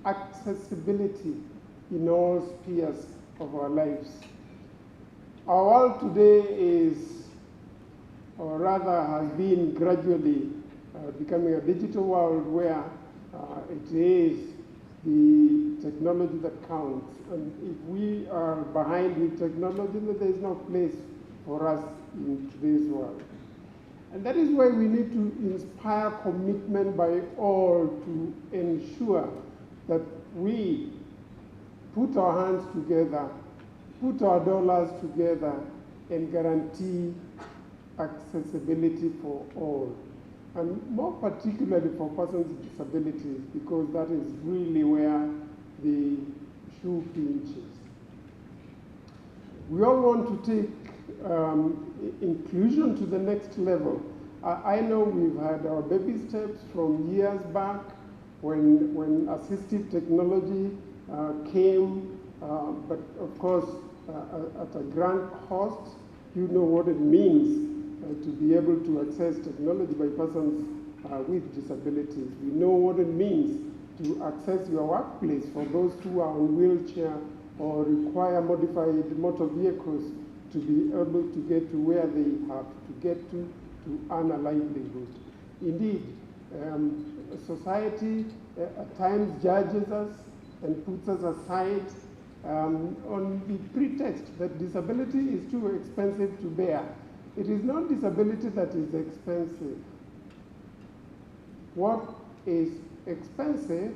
accessibility in all spheres of our lives. Our world today is, or rather has been gradually becoming a digital world where it is the technology that counts. And if we are behind with technology, then there is no place for us in today's world. And that is why we need to inspire commitment by all to ensure that we put our hands together, put our dollars together, and guarantee accessibility for all. And more particularly for persons with disabilities, because that is really where the shoe pinches. We all want to take inclusion to the next level. I know we've had our baby steps from years back when assistive technology came, but of course at a grand cost. You know what it means to be able to access technology by persons with disabilities. We know what it means to access your workplace for those who are on wheelchair or require modified motor vehicles to be able to get to where they have to get to earn a livelihood. Indeed, society at times judges us and puts us aside on the pretext that disability is too expensive to bear. It is not disability that is expensive. What is expensive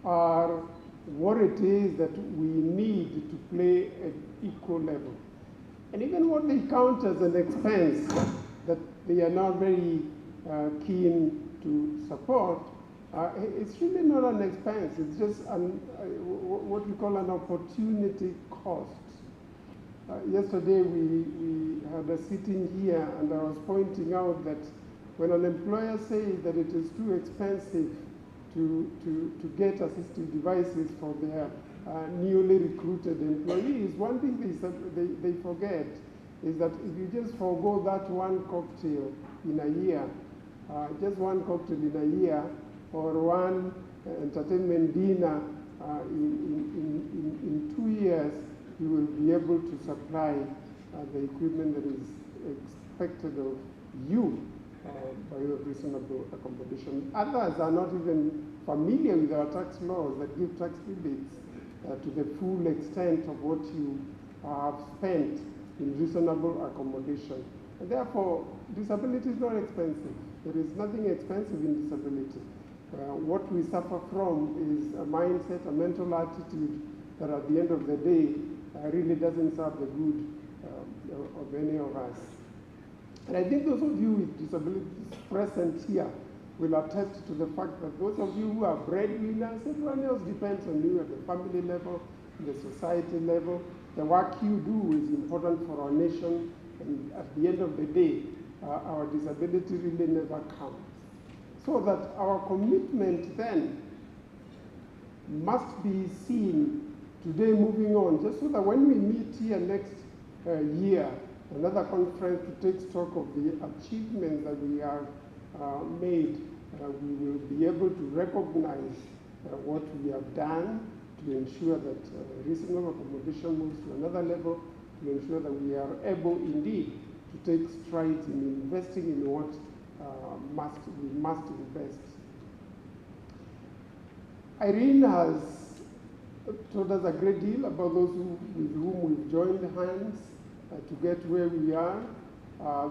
are what it is that we need to play at equal level. And even what they count as an expense that they are not very keen to support, it's really not an expense. It's just what we call an opportunity cost. Yesterday we had a sitting here, and I was pointing out that when an employer says that it is too expensive to get assistive devices for their newly recruited employees, one thing they forget is that if you just forego that one cocktail in a year, just one cocktail in a year, or one entertainment dinner in 2 years, you will be able to supply the equipment that is expected of you by a reasonable accommodation. Others are not even familiar with our tax laws that give tax rebates to the full extent of what you have spent in reasonable accommodation. And therefore, disability is not expensive. There is nothing expensive in disability. What we suffer from is a mindset, a mental attitude that at the end of the day really doesn't serve the good of any of us. And I think those of you with disabilities present here will attest to the fact that those of you who are breadwinners, everyone else depends on you at the family level, the society level. The work you do is important for our nation, and at the end of the day, our disability really never counts. So that our commitment then must be seen today moving on, just so that when we meet here next year, another conference to take stock of the achievements that we have made, we will be able to recognize what we have done to ensure that reasonable accommodation moves to another level, to ensure that we are able indeed to take strides in investing in what we must invest. Irene has told us a great deal about those with whom we've joined hands to get where we are.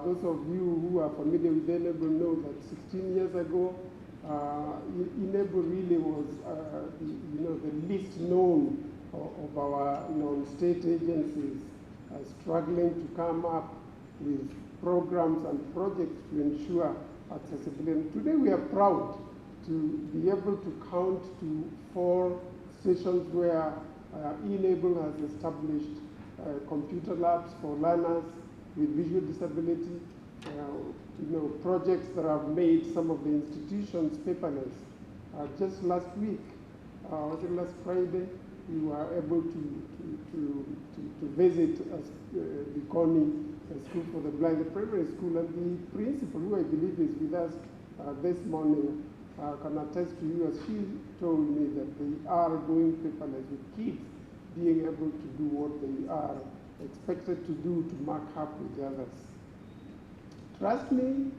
Those of you who are familiar with Enable know that 16 years ago, Enable really was the least known of our non-state agencies, struggling to come up with programs and projects to ensure accessibility. Today we are proud to be able to count to 4 stations where Enable has established computer labs for learners with visual disability, projects that have made some of the institutions paperless. Just last week, was it last Friday, we were able to visit the Connie School for the Blind, the primary school, and the principal, who I believe is with us this morning, can attest to you, as she told me, that they are going paperless with kids being able to do what they are expected to do to mark up with others. Trust me,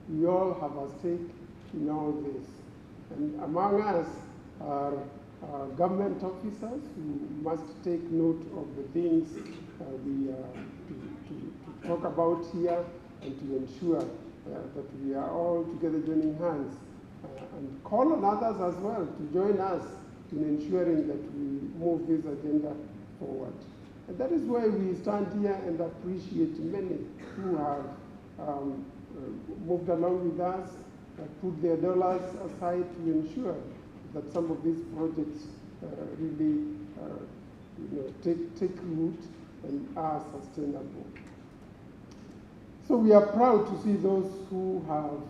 we all have a stake in all this. And among us are government officers who must take note of the things we to talk about here, and to ensure that we are all together joining hands, and call on others as well to join us in ensuring that we move this agenda forward. And that is why we stand here and appreciate many who have moved along with us, put their dollars aside to ensure that some of these projects really take root and are sustainable. So we are proud to see those who have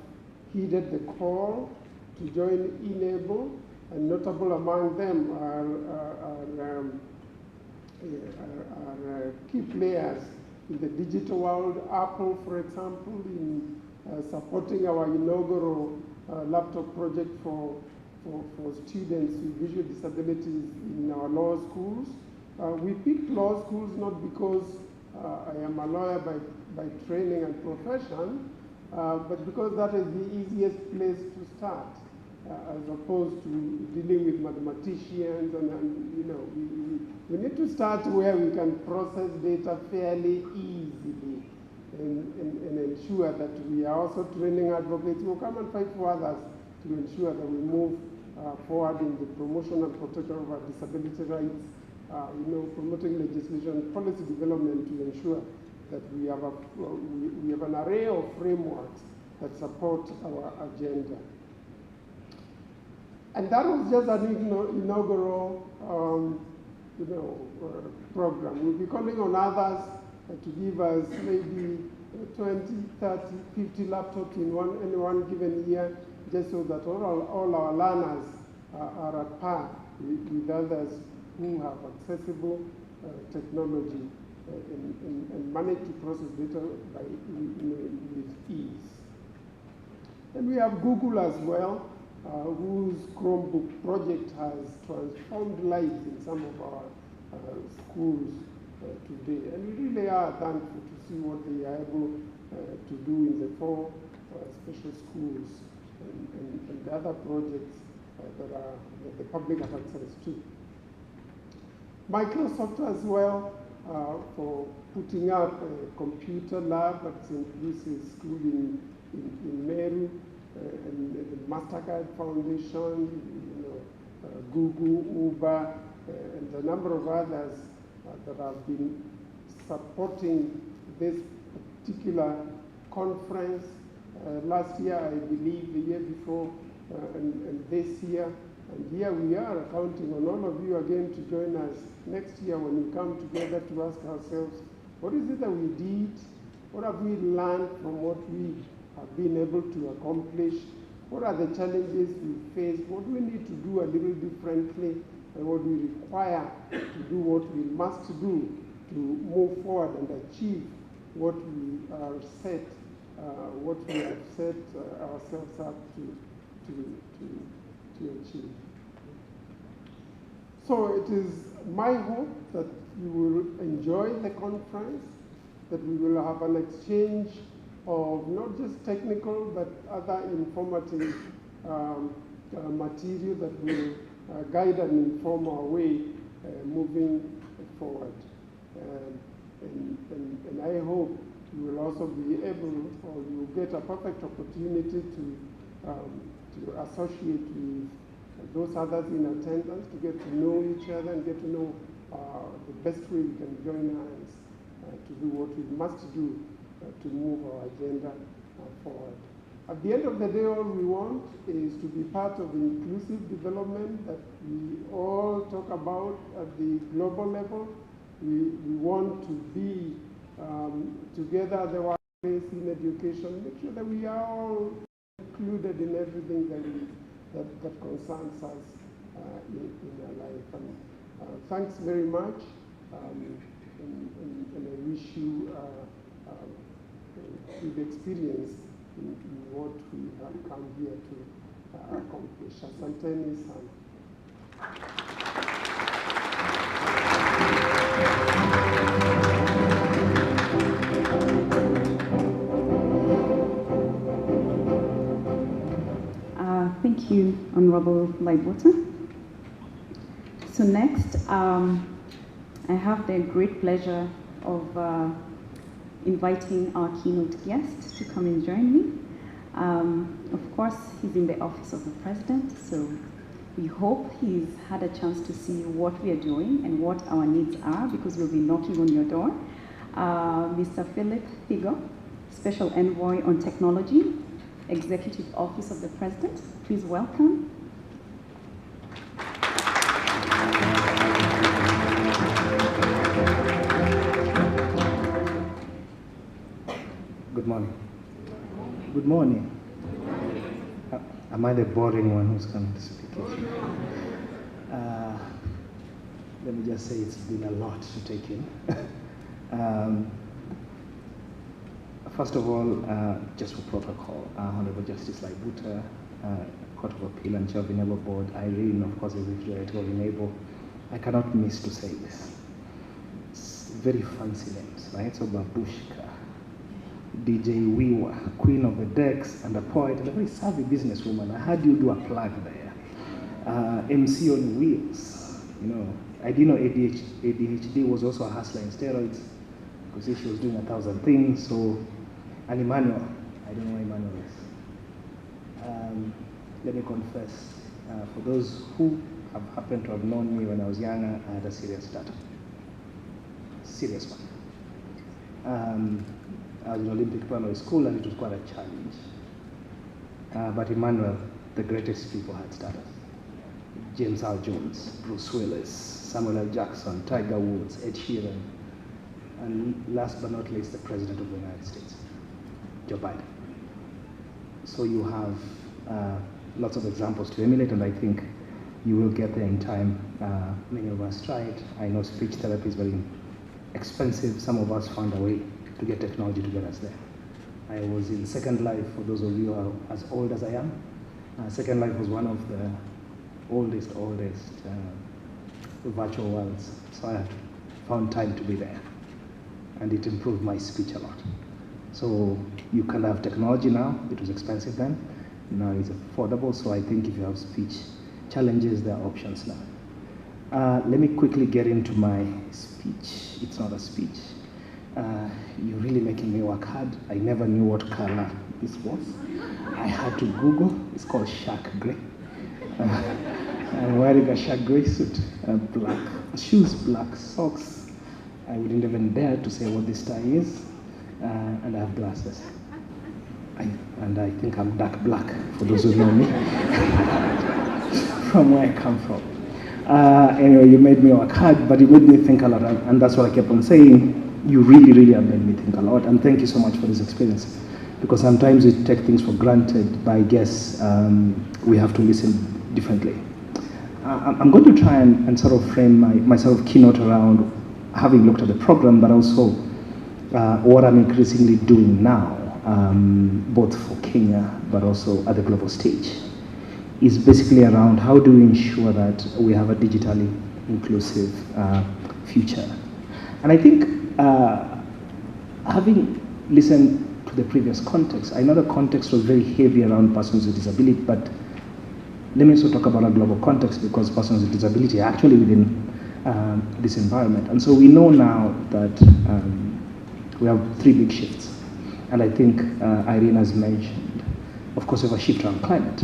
heeded the call to join Enable, and notable among them are key players in the digital world. Apple, for example, in supporting our inaugural laptop project for students with visual disabilities in our law schools. We picked law schools not because I am a lawyer by training and profession, but because that is the easiest place to start, as opposed to dealing with mathematicians, and we need to start where we can process data fairly easily and ensure that we are also training advocates who come and fight for others to ensure that we move forward in the promotion and protection of our disability rights, promoting legislation, policy development to ensure that we have an array of frameworks that support our agenda. And that was just an inaugural program. We'll be calling on others to give us maybe 20, 30, 50 laptops in any one given year, just so that all our learners are at par with others who have accessible technology and manage to process data with ease. And we have Google as well, whose Chromebook project has transformed lives in some of our schools today. And we really are thankful to see what they are able to do in the 4 special schools and the other projects that the public have access to. Microsoft as well, for putting up a computer lab at St. Lucy's School in Meru, and the MasterCard Foundation, Google, Uber, and a number of others that have been supporting this particular conference. Last year, I believe, the year before, and this year. And here we are counting on all of you again to join us next year when we come together to ask ourselves, what is it that we did? What have we learned from what we have been able to accomplish? What are the challenges we face? What do we need to do a little differently? And what we require to do what we must do to move forward and achieve what we are set, what we have set ourselves up to achieve. So it is my hope that you will enjoy the conference, that we will have an exchange of not just technical but other informative material that will guide and inform our way moving forward. And I hope you will also be able, or you will get a perfect opportunity to associate with those others in attendance, to get to know each other and get to know the best way we can join hands to do what we must do to move our agenda forward. At the end of the day, all we want is to be part of the inclusive development that we all talk about at the global level. We want to be together, the workplace, in education, make sure that we are all included in everything that concerns us in our life. And thanks very much, and I wish you good experience in what we have come here to accomplish. Asanteni sana. Thank you, Honorable Lightwater. So next, I have the great pleasure of inviting our keynote guest to come and join me. Of course, he's in the office of the President, so we hope he's had a chance to see what we are doing and what our needs are, because we'll be knocking on your door. Mr. Philip Figo, Special Envoy on Technology, Executive Office of the President. Please welcome. Good morning. Good morning. Am I the boring one who's coming to speak? Let me just say it's been a lot to take in. First of all, just for protocol, Honorable Justice Lightwater, Court of Appeal and Chair of Enable Board, Irene, of course, Executive Director of Enable, I cannot miss to say this. It's very fancy names, right? So Babushka, DJ Wiwa, Queen of the Decks, and a poet, and a very savvy businesswoman. I heard you do a plug there. MC on wheels, you know. I didn't know ADHD was also a hustler in steroids, because she was doing 1,000 things. So, and Emmanuel, I don't know where Emmanuel is. Let me confess, for those who have happened to have known me when I was younger, I had a serious stutter. Serious one. I was in Olympic primary school and it was quite a challenge. But Emmanuel, the greatest people had stutters. James Earl Jones, Bruce Willis, Samuel L. Jackson, Tiger Woods, Ed Sheeran, and last but not least, the President of the United States, Joe Biden. So you have lots of examples to emulate, and I think you will get there in time. Many of us tried. I know speech therapy is very expensive. Some of us found a way to get technology to get us there. I was in Second Life, for those of you who are as old as I am. Second Life was one of the oldest virtual worlds. So I found time to be there. And it improved my speech a lot. So you can have technology now. It was expensive then. Now it's affordable. So I think if you have speech challenges, there are options now. Let me quickly get into my speech. It's not a speech. You're really making me work hard. I never knew what color this was. I had to Google. It's called shark gray. I'm wearing a shark gray suit, black shoes, black socks. I wouldn't even dare to say what this tie is. And I have glasses. And I think I'm dark black, for those who know me, from where I come from. Anyway, you made me work hard, but you made me think a lot. And that's what I kept on saying. You really, really have made me think a lot, and thank you so much for this experience. Because sometimes we take things for granted, but I guess we have to listen differently. I'm going to try and sort of frame my sort of keynote around having looked at the program, but also what I'm increasingly doing now, both for Kenya, but also at the global stage, is basically around how do we ensure that we have a digitally inclusive future. And I think having listened to the previous context, I know the context was very heavy around persons with disability, but let me also talk about a global context, because persons with disability are actually within this environment. And so we know now that we have three big shifts. And I think Irene has mentioned, of course, we have a shift around climate.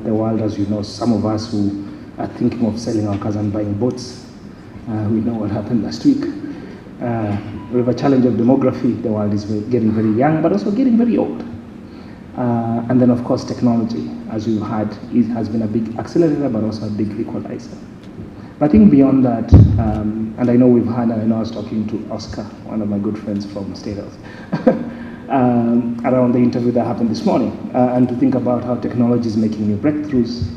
The world, as you know, some of us who are thinking of selling our cars and buying boats, we know what happened last week. We have a challenge of demography. The world is getting very young, but also getting very old. And then, of course, technology, as we've had, has been a big accelerator, but also a big equalizer. But I think beyond that, and I know we've had, and I know I was talking to Oscar, one of my good friends from State House, around the interview that happened this morning, and to think about how technology is making new breakthroughs,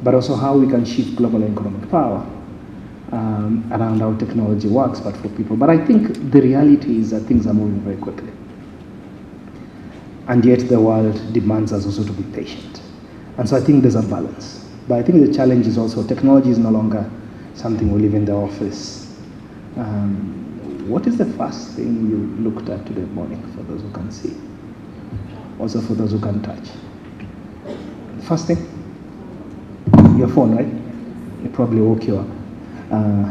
but also how we can shift global economic power around how technology works, but for people. But I think the reality is that things are moving very quickly. And yet the world demands us also to be patient. And so I think there's a balance. But I think the challenge is also technology is no longer something we leave in the office. What is the first thing you looked at today morning, for those who can see? Also for those who can touch. First thing? Your phone, right? It probably woke you up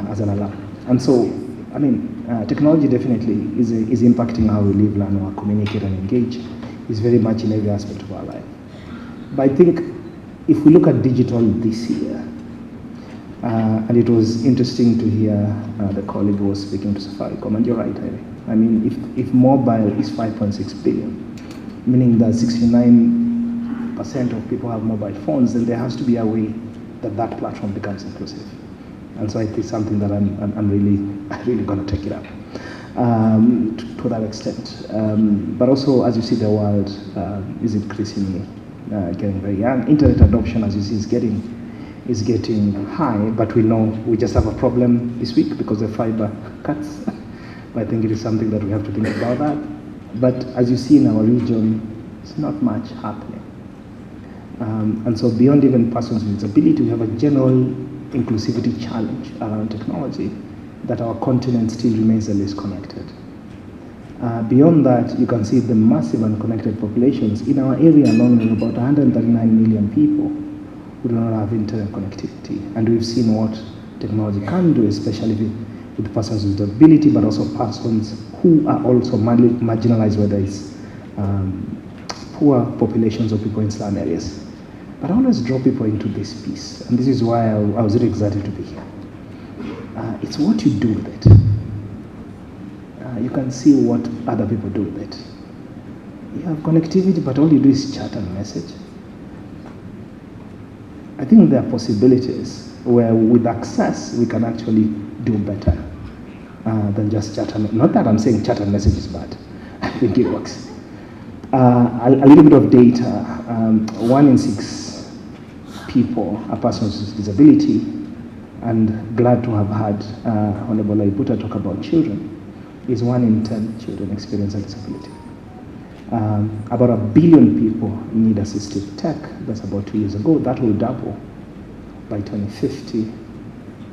as an alarm. And so, I mean, technology definitely is impacting how we live, learn, work, communicate, and engage. It's very much in every aspect of our life. But I think if we look at digital this year, and it was interesting to hear the colleague who was speaking to Safaricom, and you're right, I mean, if mobile is 5.6 billion, meaning that 69% of people have mobile phones, then there has to be a way that that platform becomes inclusive. And so I think something that I'm really going to take it up to that extent. But also, as you see, the world is increasingly getting very young. Internet adoption, as you see, is getting high, but we know we just have a problem this week because of fiber cuts. But I think it is something that we have to think about that. But as you see in our region, it's not much happening. And so beyond even persons with disability, we have a general inclusivity challenge around technology, that our continent still remains the least connected. Beyond that, you can see the massive unconnected populations. In our area alone, we have about 139 million people who do not have internet connectivity. And we've seen what technology can do, especially with persons with disability, but also persons who are also marginalized, whether it's poor populations or people in slum areas. But I always draw people into this piece, and this is why I was really excited to be here. It's what you do with it. You can see what other people do with it. You have connectivity, but all you do is chat and message. I think there are possibilities where with access, we can actually do better than just chat and, not that I'm saying chat and message is bad. I think it works. A little bit of data, 1 in 6 people are persons with disability, and glad to have had Honorable Laibuta talk about children, is 1 in 10 children experience a disability. About 1 billion people need assistive tech. That's about 2 years ago. That will double by 2050.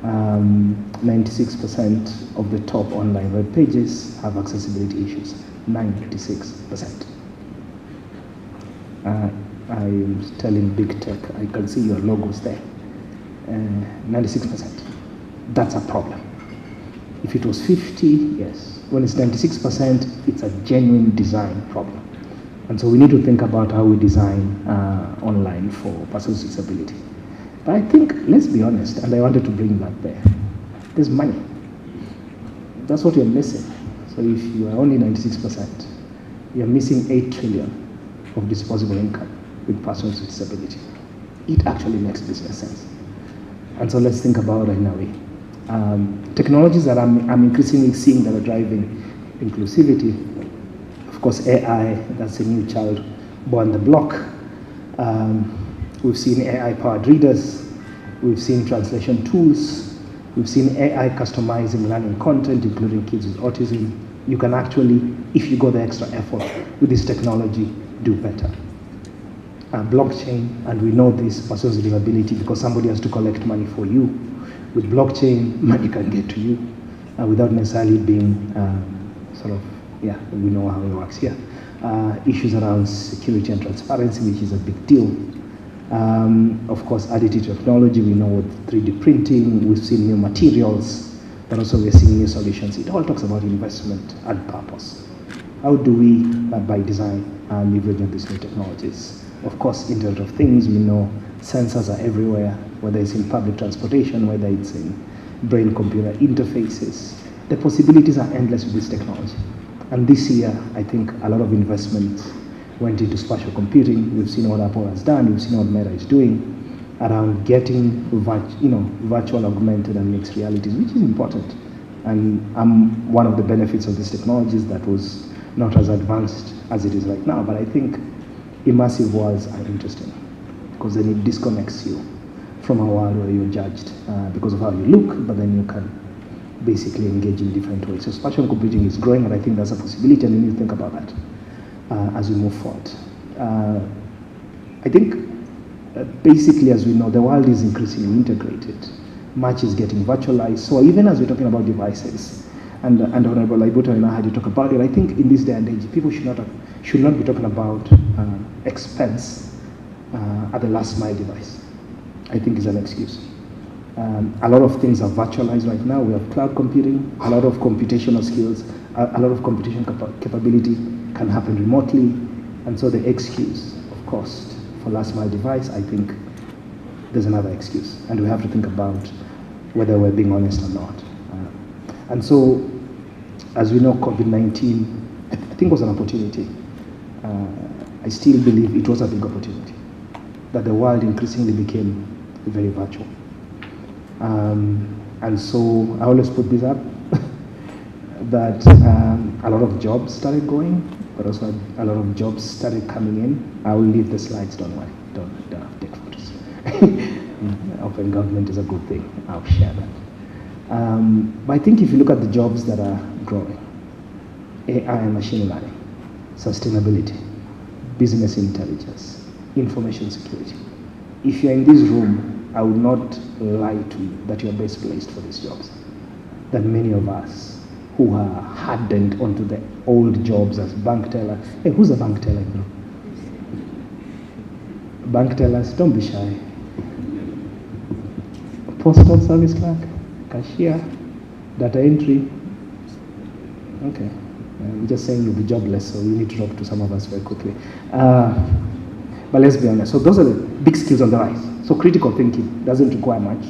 96% of the top online web pages have accessibility issues. 96%. I was telling big tech, I can see your logos there. 96%. That's a problem. If it was 50, yes. When it's 96%, it's a genuine design problem. And so we need to think about how we design online for persons with disability. But I think, let's be honest, and I wanted to bring that there. There's money. That's what you're missing. So if you are only 96%, you're missing 8 trillion of disposable income with persons with disability. It actually makes business sense. And so let's think about it in a way. Technologies that I'm increasingly seeing that are driving inclusivity, of course, AI, that's a new child born the block. We've seen AI-powered readers. We've seen translation tools. We've seen AI customizing learning content, including kids with autism. You can actually, if you go the extra effort with this technology, do better. Blockchain, and we know this, persons with disability, because somebody has to collect money for you. With blockchain, money can get to you without necessarily being we know how it works here. Issues around security and transparency, which is a big deal. Of course, additive technology, we know with 3D printing, we've seen new materials, but also we're seeing new solutions. It all talks about investment and purpose. How do we, by design, leverage on these new technologies? Of course, Internet of Things, we know sensors are everywhere, whether it's in public transportation, whether it's in brain-computer interfaces. The possibilities are endless with this technology. And this year, I think a lot of investment went into spatial computing. We've seen what Apple has done. We've seen what Meta is doing around getting virtual, augmented, and mixed realities, which is important. And one of the benefits of these technologies that was not as advanced as it is right now. But I think immersive worlds are interesting because then it disconnects you from a world where you're judged because of how you look, but then you can basically engage in different ways. So spatial computing is growing, and I think that's a possibility, and we need to think about that as we move forward. I think basically, as we know, the world is increasingly integrated. Much is getting virtualized. So even as we're talking about devices, and Honorable Laibuta and I had to talk about it, I think in this day and age, people should not be talking about expense at the last mile device. I think is an excuse. A lot of things are virtualized right now. We have cloud computing, a lot of computational skills, a lot of computation capability can happen remotely, and so the excuse of cost for last mile device, I think there's another excuse, and we have to think about whether we're being honest or not. And so, as we know, COVID-19, I think was an opportunity. I still believe it was a big opportunity, that the world increasingly became very virtual. And so I always put this up, that a lot of jobs started going, but also a lot of jobs started coming in. I will leave the slides, don't worry, don't have to take photos. Open government is a good thing, I'll share that. But I think if you look at the jobs that are growing, AI and machine learning, sustainability, business intelligence, information security. If you're in this room, I would not lie to you that you're best placed for these jobs. That many of us who are hardened onto the old jobs as bank teller. Hey, who's a bank teller? Bank tellers, don't be shy. Postal service clerk, cashier, data entry. Okay, I'm just saying you'll be jobless, so you need to talk to some of us very quickly. But let's be honest. So those are the big skills on the rise. So critical thinking doesn't require much.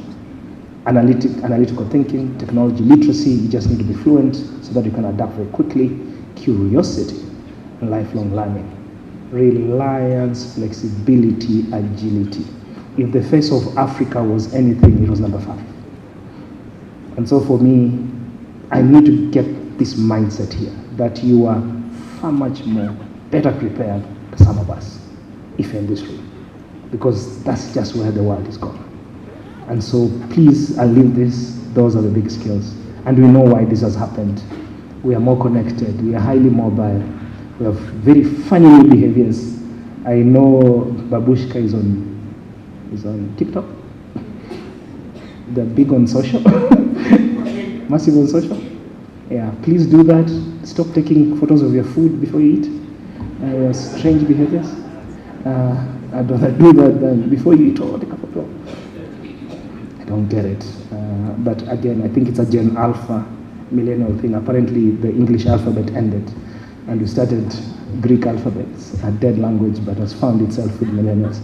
Analytical thinking, technology literacy, you just need to be fluent so that you can adapt very quickly. Curiosity, and lifelong learning. Reliance, flexibility, agility. If the face of Africa was anything, it was number 5. And so for me, I need to get this mindset here, that you are far much more better prepared than some of us, if you're in this room, because that's just where the world is going. And so please, I'll leave this. Those are the big skills. And we know why this has happened. We are more connected. We are highly mobile. We have very funny behaviors. I know Babushka is on TikTok. They're big on social. Massive on social. Yeah, please do that. Stop taking photos of your food before you eat. Strange behaviors. I'd rather do that than before you eat, take a photo. I don't get it. But again, I think it's a Gen Alpha millennial thing. Apparently, the English alphabet ended, and we started Greek alphabets, a dead language, but has found itself with millennials.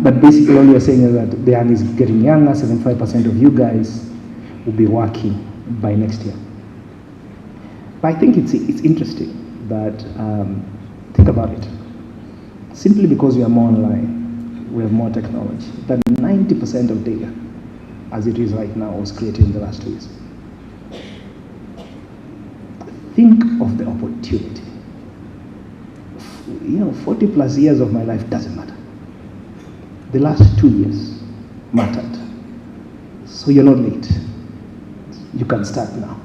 But basically, all you're saying is that the young is getting younger. 75% of you guys will be working by next year. But I think it's interesting that, think about it. Simply because we are more online, we have more technology, that 90% of data, as it is right now, was created in the last 2 years. Think of the opportunity. 40 plus years of my life doesn't matter. The last 2 years mattered. So you're not late. You can start now.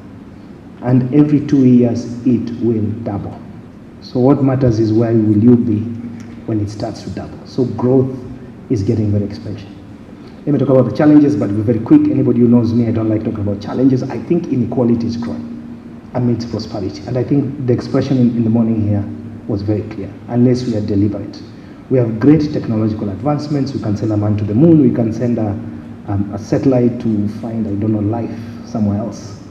And every 2 years, it will double. So what matters is where will you be when it starts to double. So growth is getting very exponential. Let me talk about the challenges, but be very quick. Anybody who knows me, I don't like talking about challenges. I think inequality is growing amidst prosperity. And I think the expression in the morning here was very clear, unless we are deliberate. We have great technological advancements. We can send a man to the moon. We can send a satellite to find, life somewhere else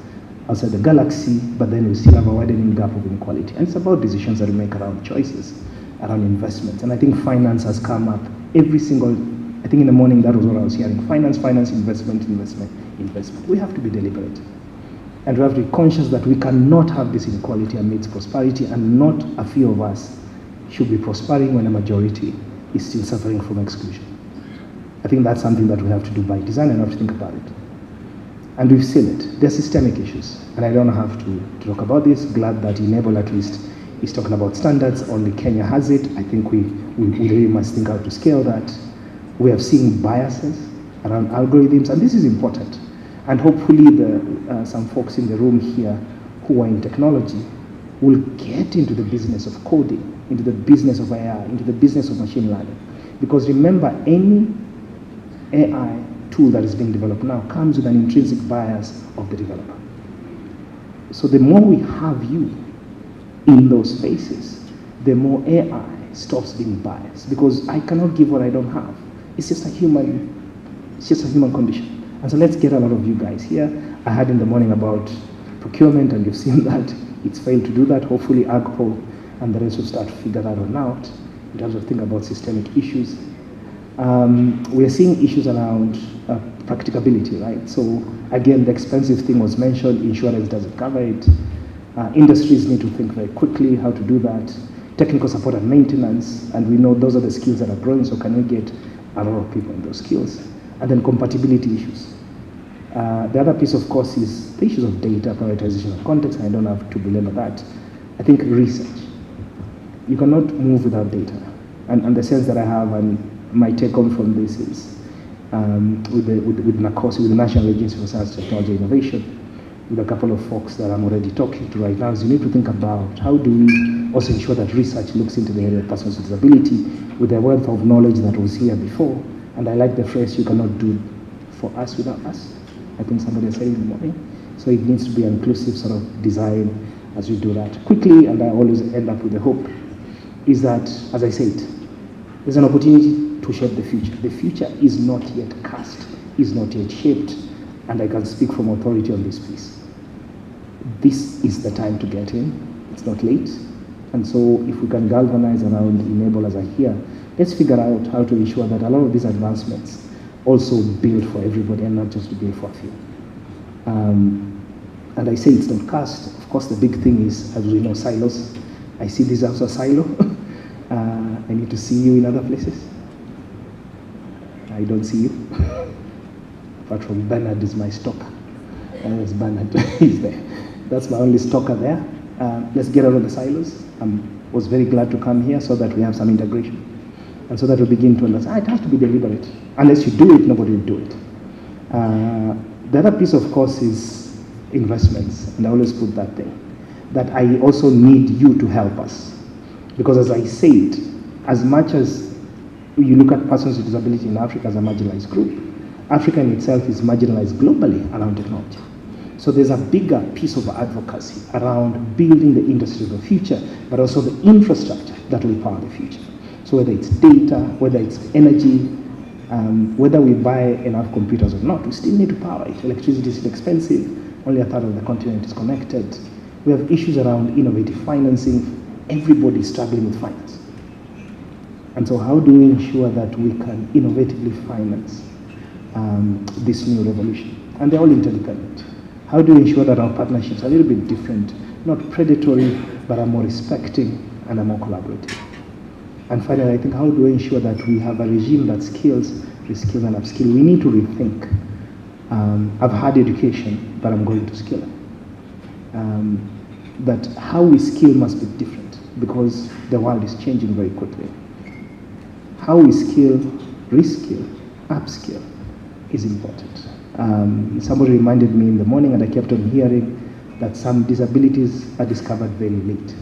outside the galaxy, but then we still have a widening gap of inequality. And it's about decisions that we make around choices, around investments. And I think finance has come up every single, I think in the morning that was what I was hearing. Finance, investment. We have to be deliberate. And we have to be conscious that we cannot have this inequality amidst prosperity, and not a few of us should be prospering when a majority is still suffering from exclusion. I think that's something that we have to do by design, and we have to think about it. And we've seen it. There are systemic issues, and I don't have to talk about this. Glad that Enable at least is talking about standards. Only Kenya has it. I think we really must think how to scale that. We have seen biases around algorithms, and this is important. And hopefully some folks in the room here who are in technology will get into the business of coding, into the business of AI, into the business of machine learning. Because remember, any AI tool that is being developed now comes with an intrinsic bias of the developer. So the more we have you in those spaces, the more AI stops being biased, because I cannot give what I don't have. It's just a human condition. And so let's get a lot of you guys here. I heard in the morning about procurement, and you've seen that it's failed to do that. Hopefully AGPO and the rest will start to figure that one out in terms of thinking about systemic issues. We are seeing issues around practicability, right? So again, the expensive thing was mentioned, insurance doesn't cover it. Industries need to think very quickly how to do that. Technical support and maintenance, and we know those are the skills that are growing, so can we get a lot of people in those skills? And then compatibility issues. The other piece, of course, is the issues of data, prioritization of context, and I don't have to belabor that. I think research. You cannot move without data. And the sense that I have, and my take home from this is, with NACOSI, with the National Agency for Science, Technology, and Innovation, with a couple of folks that I'm already talking to right now, is you need to think about how do we also ensure that research looks into the area of persons with disability with a wealth of knowledge that was here before. And I like the phrase, you cannot do for us without us. I think somebody said it in the morning. So it needs to be an inclusive sort of design as we do that. Quickly, and I always end up with the hope, is that, as I said, there's an opportunity to shape the future. The future is not yet cast, is not yet shaped, and I can speak from authority on this piece. This is the time to get in. It's not late. And so if we can galvanize around enablers are here, let's figure out how to ensure that a lot of these advancements also build for everybody and not just to build for a few. And I say it's not cast. Of course, the big thing is, as we know, silos. I see this as a silo. I need to see you in other places. I don't see you. Apart from Bernard is my stalker. There's Bernard, he's there. That's my only stalker there. Let's get out of the silos. I was very glad to come here so that we have some integration. And so that we begin to understand, it has to be deliberate. Unless you do it, nobody will do it. The other piece, of course, is investments. And I always put that thing. That I also need you to help us. Because as I said, as much as you look at persons with disability in Africa as a marginalized group, Africa in itself is marginalized globally around technology. So there's a bigger piece of advocacy around building the industry of the future, but also the infrastructure that will power the future. So whether it's data, whether it's energy, whether we buy enough computers or not, we still need to power it. Electricity is expensive, only a third of the continent is connected. We have issues around innovative financing. Everybody is struggling with finance. And so how do we ensure that we can innovatively finance this new revolution? And they're all interdependent. How do we ensure that our partnerships are a little bit different, not predatory, but are more respecting and are more collaborative? And finally, I think how do we ensure that we have a regime that skills, reskills, and upskill? We need to rethink. I've had education, but I'm going to skill. That how we skill must be different because the world is changing very quickly. How we skill, reskill, upskill is important. Somebody reminded me in the morning, and I kept on hearing that some disabilities are discovered very late,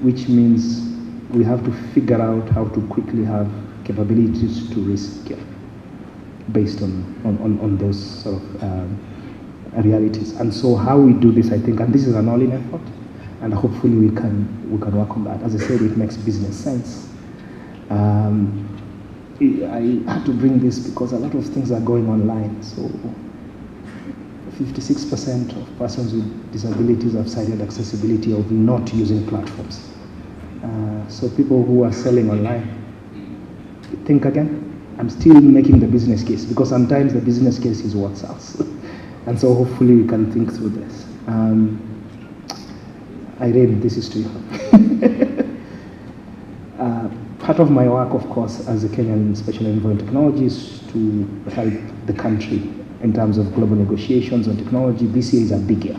which means we have to figure out how to quickly have capabilities to reskill based on those sort of realities. And so how we do this, I think, and this is an all-in effort, and hopefully we can work on that. As I said, it makes business sense. I had to bring this because a lot of things are going online. So 56% of persons with disabilities have cited accessibility of not using platforms. So people who are selling online, think again. I'm still making the business case because sometimes the business case is what sells. And so hopefully we can think through this. Irene, this is to you. Part of my work, of course, as a Kenyan Special Envoy in Technology is to help the country in terms of global negotiations on technology. This year is a big year.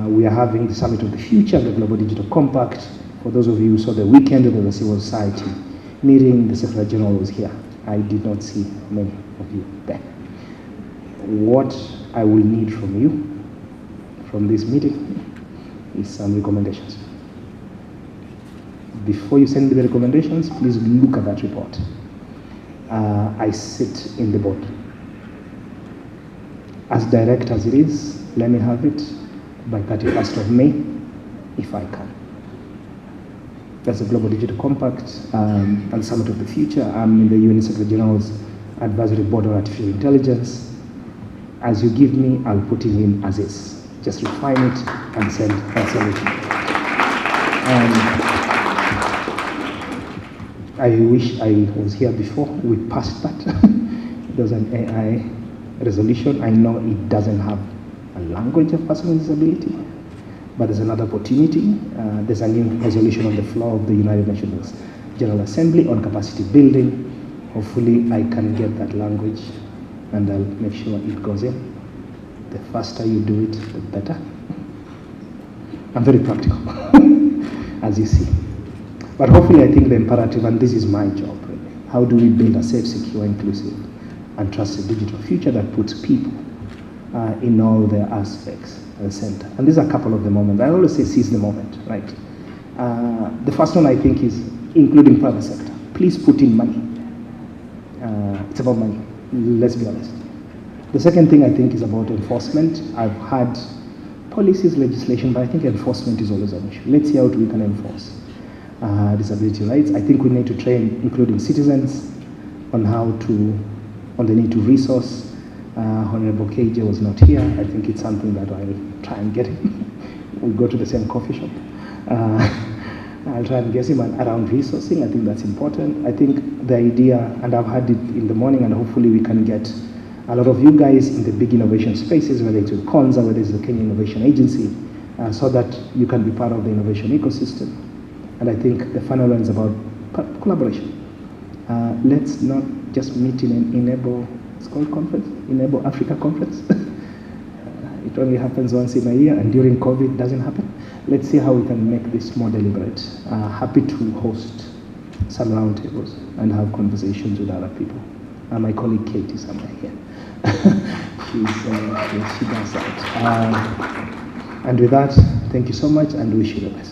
We are having the Summit of the Future, the Global Digital Compact. For those of you who saw the weekend of the Civil Society meeting, the Secretary General was here. I did not see many of you there. What I will need from you, from this meeting, is some recommendations. before you send me the recommendations, please look at that report. I sit in the board. As direct as it is, let me have it by 31st of May, if I can. That's the Global Digital Compact and Summit of the Future. I'm in the UN Secretary General's Advisory Board on Artificial Intelligence. As you give me, I'll put it in as is. Just refine it and send it to you. I wish I was here before. We passed that. There's an AI resolution. I know it doesn't have a language of person with disability, but there's another opportunity. There's a new resolution on the floor of the United Nations General Assembly on capacity building. Hopefully I can get that language and I'll make sure it goes in. The faster you do it, the better. I'm very practical, as you see. But hopefully I think the imperative, and this is my job really, how do we build a safe, secure, inclusive, and trusted digital future that puts people in all their aspects at the center. And these are a couple of the moments. I always say seize the moment, right? The first one I think is including private sector. Please put in money. It's about money, let's be honest. The second thing I think is about enforcement. I've had policies, legislation, but I think enforcement is always an issue. Let's see how we can enforce disability rights. I think we need to train, including citizens, on the need to resource. Honorable KJ was not here. I think it's something that I'll try and get him. We'll go to the same coffee shop. I'll try and get him around resourcing. I think that's important. I think the idea, and I've had it in the morning, and hopefully we can get a lot of you guys in the big innovation spaces, whether it's with KONZA, whether it's the Kenya Innovation Agency, so that you can be part of the innovation ecosystem. And I think the final one is about collaboration. Let's not just meet in an Enable, it's called conference, Enable Africa conference. It only happens once in a year, and during COVID it doesn't happen. Let's see how we can make this more deliberate. Happy to host some roundtables and have conversations with other people. My colleague Kate is somewhere here. She does that. And with that, thank you so much and wish you the best.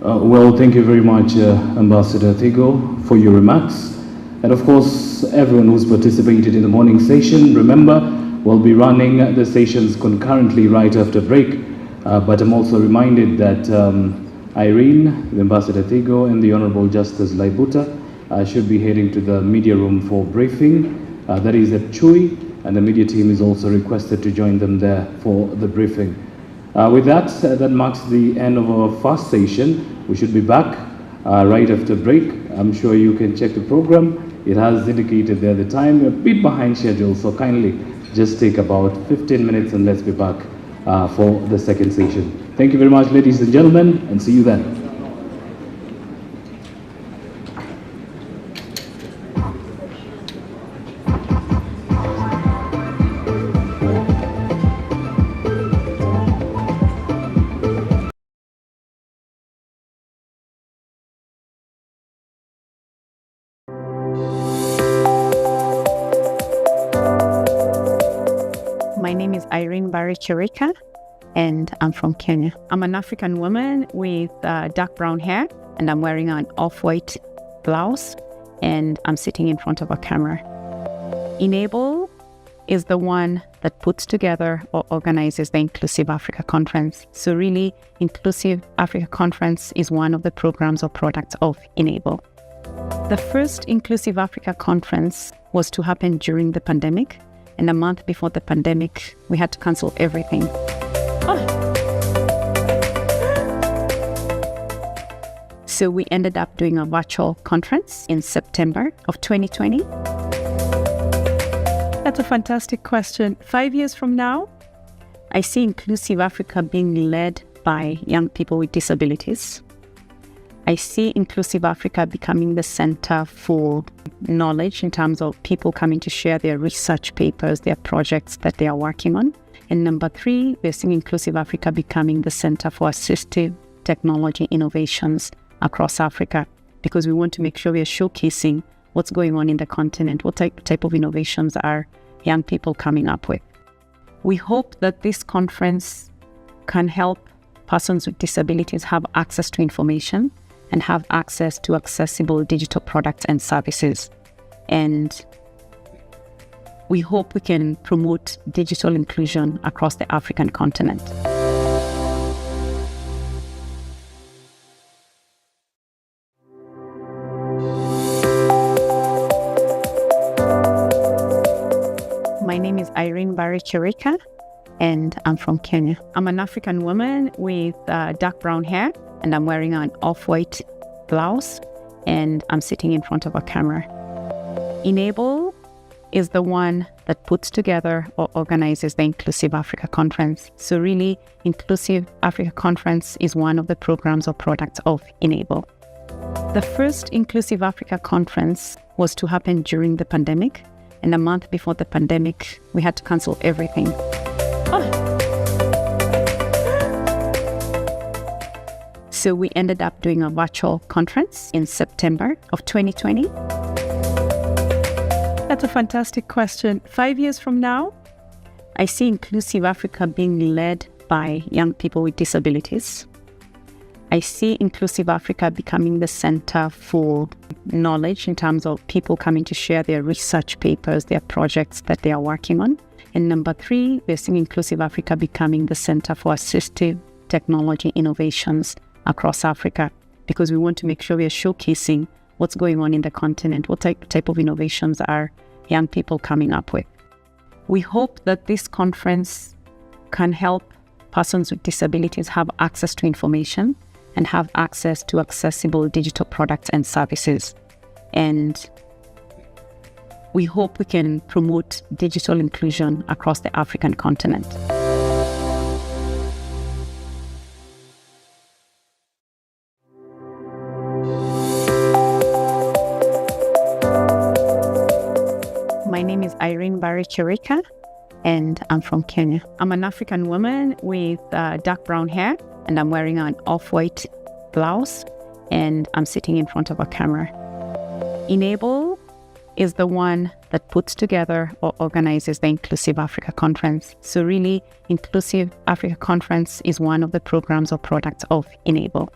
Well, thank you very much, Ambassador Thigo, for your remarks. And of course, everyone who's participated in the morning session, remember, we'll be running the sessions concurrently right after break. But I'm also reminded that Irene, the Ambassador Thigo, and the Honorable Justice Laibuta should be heading to the media room for briefing. That is at Chui, and the media team is also requested to join them there for the briefing. With that, that marks the end of our first session. We should be back right after break. I'm sure you can check the program. It has indicated there the time. We're a bit behind schedule, so kindly just take about 15 minutes and let's be back for the second session. Thank you very much, ladies and gentlemen, and see you then. My name is Irene Barry Chirika, and I'm from Kenya. I'm an African woman with dark brown hair, and I'm wearing an off-white blouse, and I'm sitting in front of a camera. Enable is the one that puts together or organizes the Inclusive Africa Conference. So really, Inclusive Africa Conference is one of the programs or products of Enable. The first Inclusive Africa Conference was to happen during the pandemic. And a month before the pandemic, we had to cancel everything. So we ended up doing a virtual conference in September of 2020. That's a fantastic question. 5 years from now, I see Inclusive Africa being led by young people with disabilities. I see Inclusive Africa becoming the center for knowledge in terms of people coming to share their research papers, their projects that they are working on. And number 3, we're seeing Inclusive Africa becoming the center for assistive technology innovations across Africa, because we want to make sure we are showcasing what's going on in the continent, what type of innovations are young people coming up with. We hope that this conference can help persons with disabilities have access to information and have access to accessible digital products and services. And we hope we can promote digital inclusion across the African continent. My name is Irene Barry Chirika, and I'm from Kenya. I'm an African woman with dark brown hair, and I'm wearing an off-white blouse, and I'm sitting in front of a camera. Enable is the one that puts together or organizes the Inclusive Africa Conference. So really, Inclusive Africa Conference is one of the programs or products of Enable. The first Inclusive Africa Conference was to happen during the pandemic, and a month before the pandemic, we had to cancel everything. So we ended up doing a virtual conference in September of 2020. That's a fantastic question. 5 years from now, I see Inclusive Africa being led by young people with disabilities. I see Inclusive Africa becoming the center for knowledge in terms of people coming to share their research papers, their projects that they are working on. And number 3, we're seeing Inclusive Africa becoming the center for assistive technology innovations across Africa, because we want to make sure we are showcasing what's going on in the continent, what type of innovations are young people coming up with. We hope that this conference can help persons with disabilities have access to information and have access to accessible digital products and services. And we hope we can promote digital inclusion across the African continent. My name is Irene Barry Chirika, and I'm from Kenya. I'm an African woman with dark brown hair, and I'm wearing an off-white blouse, and I'm sitting in front of a camera. Enable is the one that puts together or organizes the Inclusive Africa Conference. So really, Inclusive Africa Conference is one of the programs or products of Enable.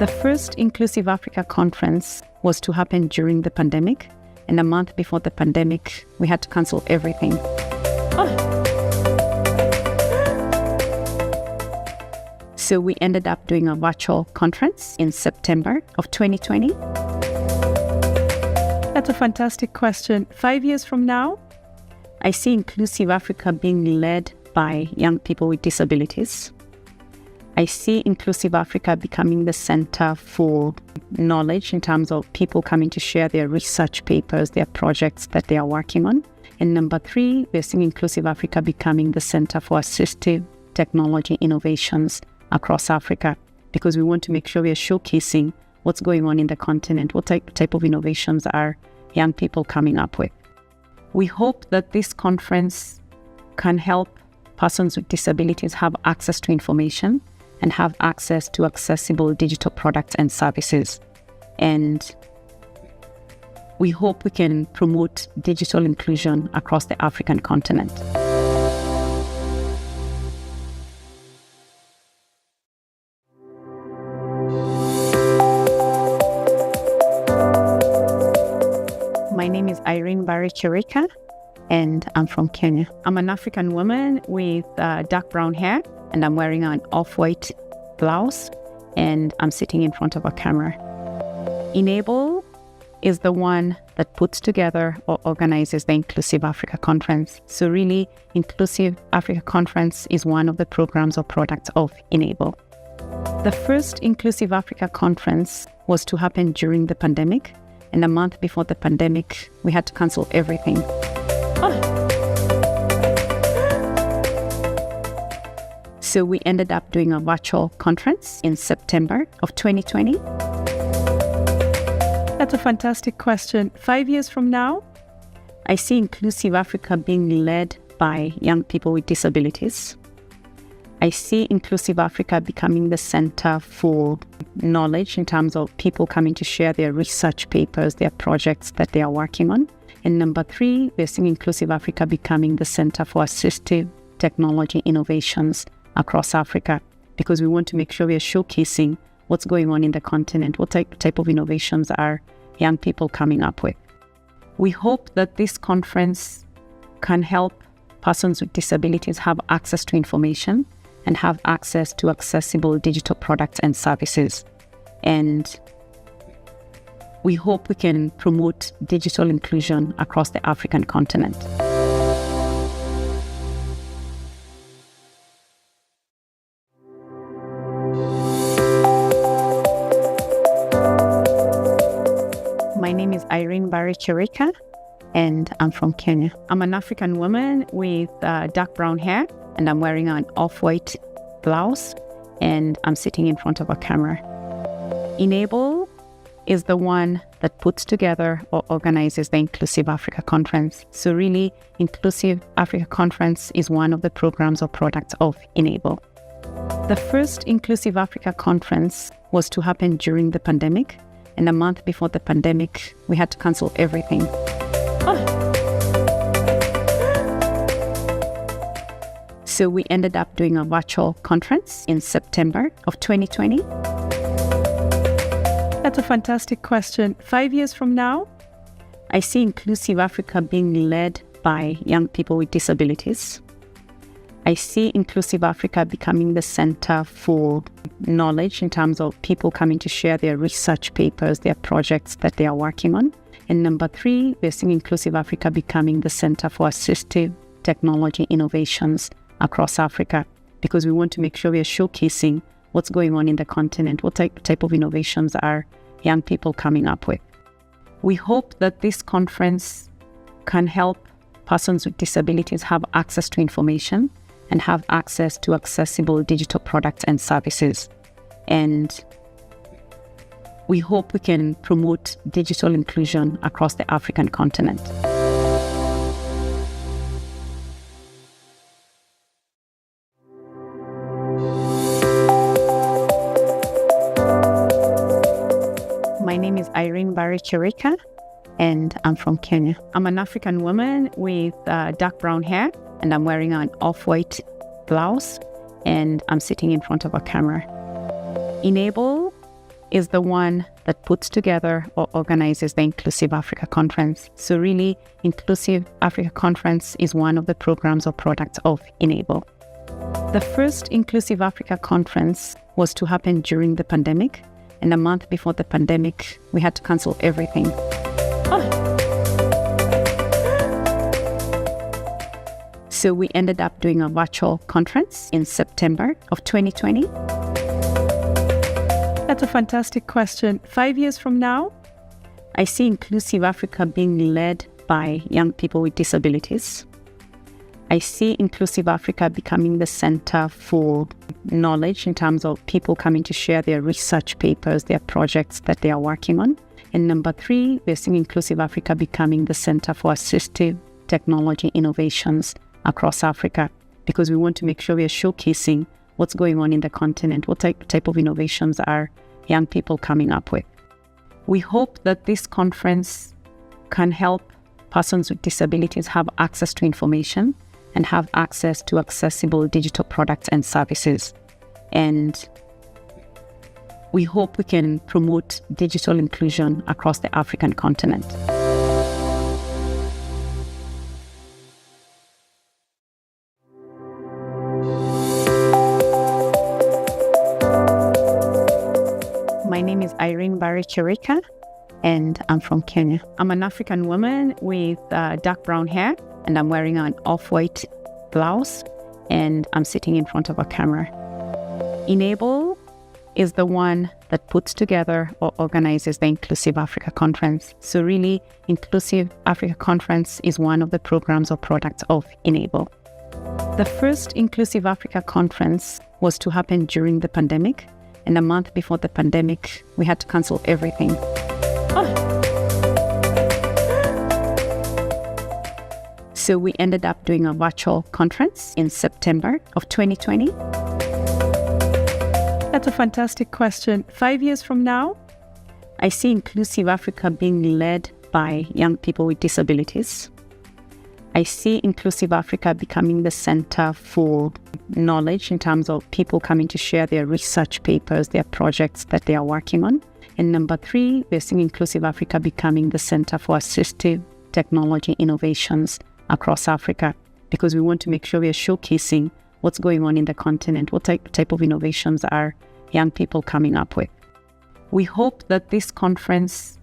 The first Inclusive Africa Conference was to happen during the pandemic, and a month before the pandemic, we had to cancel everything. So we ended up doing a virtual conference in September of 2020. That's a fantastic question. 5 years from now, I see Inclusive Africa being led by young people with disabilities. I see Inclusive Africa becoming the center for knowledge in terms of people coming to share their research papers, their projects that they are working on. And number 3, we're seeing Inclusive Africa becoming the center for assistive technology innovations across Africa, because we want to make sure we are showcasing what's going on in the continent, what type of innovations are young people coming up with. We hope that this conference can help persons with disabilities have access to information and have access to accessible digital products and services. And we hope we can promote digital inclusion across the African continent. My name is Irene Barry Chirika, and I'm from Kenya. I'm an African woman with dark brown hair, and I'm wearing an off-white blouse, and I'm sitting in front of a camera. Enable is the one that puts together or organizes the Inclusive Africa Conference. So really, Inclusive Africa Conference is one of the programs or products of Enable. The first Inclusive Africa Conference was to happen during the pandemic, and a month before the pandemic, we had to cancel everything. So we ended up doing a virtual conference in September of 2020. That's a fantastic question. 5 years from now, I see Inclusive Africa being led by young people with disabilities. I see Inclusive Africa becoming the center for knowledge in terms of people coming to share their research papers, their projects that they are working on. And number 3, we're seeing Inclusive Africa becoming the center for assistive technology innovations across Africa, because we want to make sure we are showcasing what's going on in the continent, what type of innovations are young people coming up with. We hope that this conference can help persons with disabilities have access to information and have access to accessible digital products and services. And we hope we can promote digital inclusion across the African continent. My name is Irene Barry Chirika, and I'm from Kenya. I'm an African woman with dark brown hair, and I'm wearing an off-white blouse, and I'm sitting in front of a camera. Enable is the one that puts together or organizes the Inclusive Africa Conference. So really, Inclusive Africa Conference is one of the programs or products of Enable. The first Inclusive Africa Conference was to happen during the pandemic, and a month before the pandemic, we had to cancel everything. So we ended up doing a virtual conference in September of 2020. That's a fantastic question. 5 years from now, I see Inclusive Africa being led by young people with disabilities. I see Inclusive Africa becoming the center for knowledge in terms of people coming to share their research papers, their projects that they are working on. And number 3, we're seeing Inclusive Africa becoming the center for assistive technology innovations across Africa, because we want to make sure we are showcasing what's going on in the continent, what type of innovations are young people coming up with. We hope that this conference can help persons with disabilities have access to information and have access to accessible digital products and services. And we hope we can promote digital inclusion across the African continent. My name is Irene Barry Chirika, and I'm from Kenya. I'm an African woman with dark brown hair, and I'm wearing an off-white blouse, and I'm sitting in front of a camera. Enable is the one that puts together or organizes the Inclusive Africa Conference. So really, Inclusive Africa Conference is one of the programs or products of Enable. The first Inclusive Africa Conference was to happen during the pandemic, and a month before the pandemic, we had to cancel everything. So we ended up doing a virtual conference in September of 2020. That's a fantastic question. 5 years from now, I see Inclusive Africa being led by young people with disabilities. I see Inclusive Africa becoming the center for knowledge in terms of people coming to share their research papers, their projects that they are working on. And number 3, we're seeing Inclusive Africa becoming the center for assistive technology innovations across Africa, because we want to make sure we are showcasing what's going on in the continent, what type of innovations are young people coming up with. We hope that this conference can help persons with disabilities have access to information and have access to accessible digital products and services. And we hope we can promote digital inclusion across the African continent. My name is Irene Barry Chirika, and I'm from Kenya. I'm an African woman with dark brown hair, and I'm wearing an off-white blouse, and I'm sitting in front of a camera. Enable is the one that puts together or organizes the Inclusive Africa Conference. So really, Inclusive Africa Conference is one of the programs or products of Enable. The first Inclusive Africa Conference was to happen during the pandemic, and a month before the pandemic, we had to cancel everything. So we ended up doing a virtual conference in September of 2020. That's a fantastic question. 5 years from now? I see Inclusive Africa being led by young people with disabilities. I see Inclusive Africa becoming the center for knowledge in terms of people coming to share their research papers, their projects that they are working on. And number 3, we're seeing Inclusive Africa becoming the center for assistive technology innovations across Africa, because we want to make sure we are showcasing what's going on in the continent, what type of innovations are young people coming up with. We hope that this conference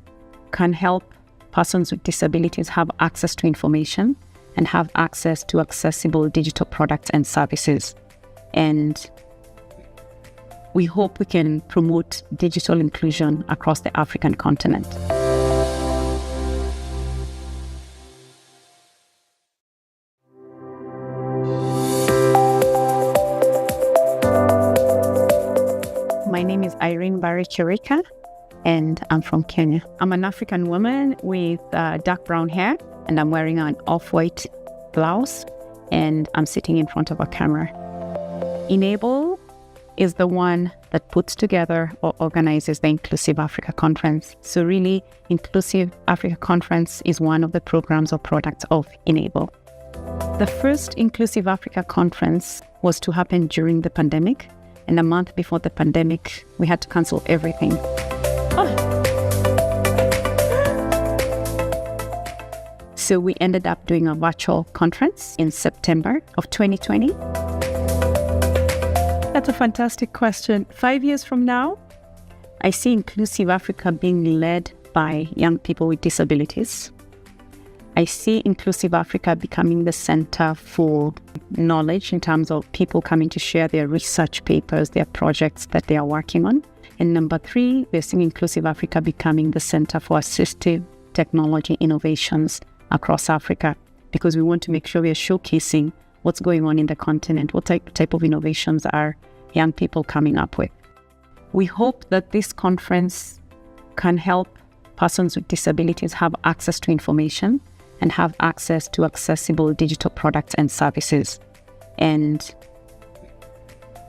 can help persons with disabilities have access to information and have access to accessible digital products and services. And we hope we can promote digital inclusion across the African continent. My name is Irene Barry Chirika, and I'm from Kenya. I'm an African woman with dark brown hair, and I'm wearing an off-white blouse, and I'm sitting in front of a camera. Enable is the one that puts together or organizes the Inclusive Africa Conference. So really, Inclusive Africa Conference is one of the programs or products of Enable. The first Inclusive Africa Conference was to happen during the pandemic, and a month before the pandemic, we had to cancel everything. So we ended up doing a virtual conference in September of 2020. That's a fantastic question. 5 years from now? I see Inclusive Africa being led by young people with disabilities. I see Inclusive Africa becoming the center for knowledge in terms of people coming to share their research papers, their projects that they are working on. And number 3, we're seeing Inclusive Africa becoming the center for assistive technology innovations across Africa, because we want to make sure we are showcasing what's going on in the continent, what type of innovations are young people coming up with. We hope that this conference can help persons with disabilities have access to information and have access to accessible digital products and services. And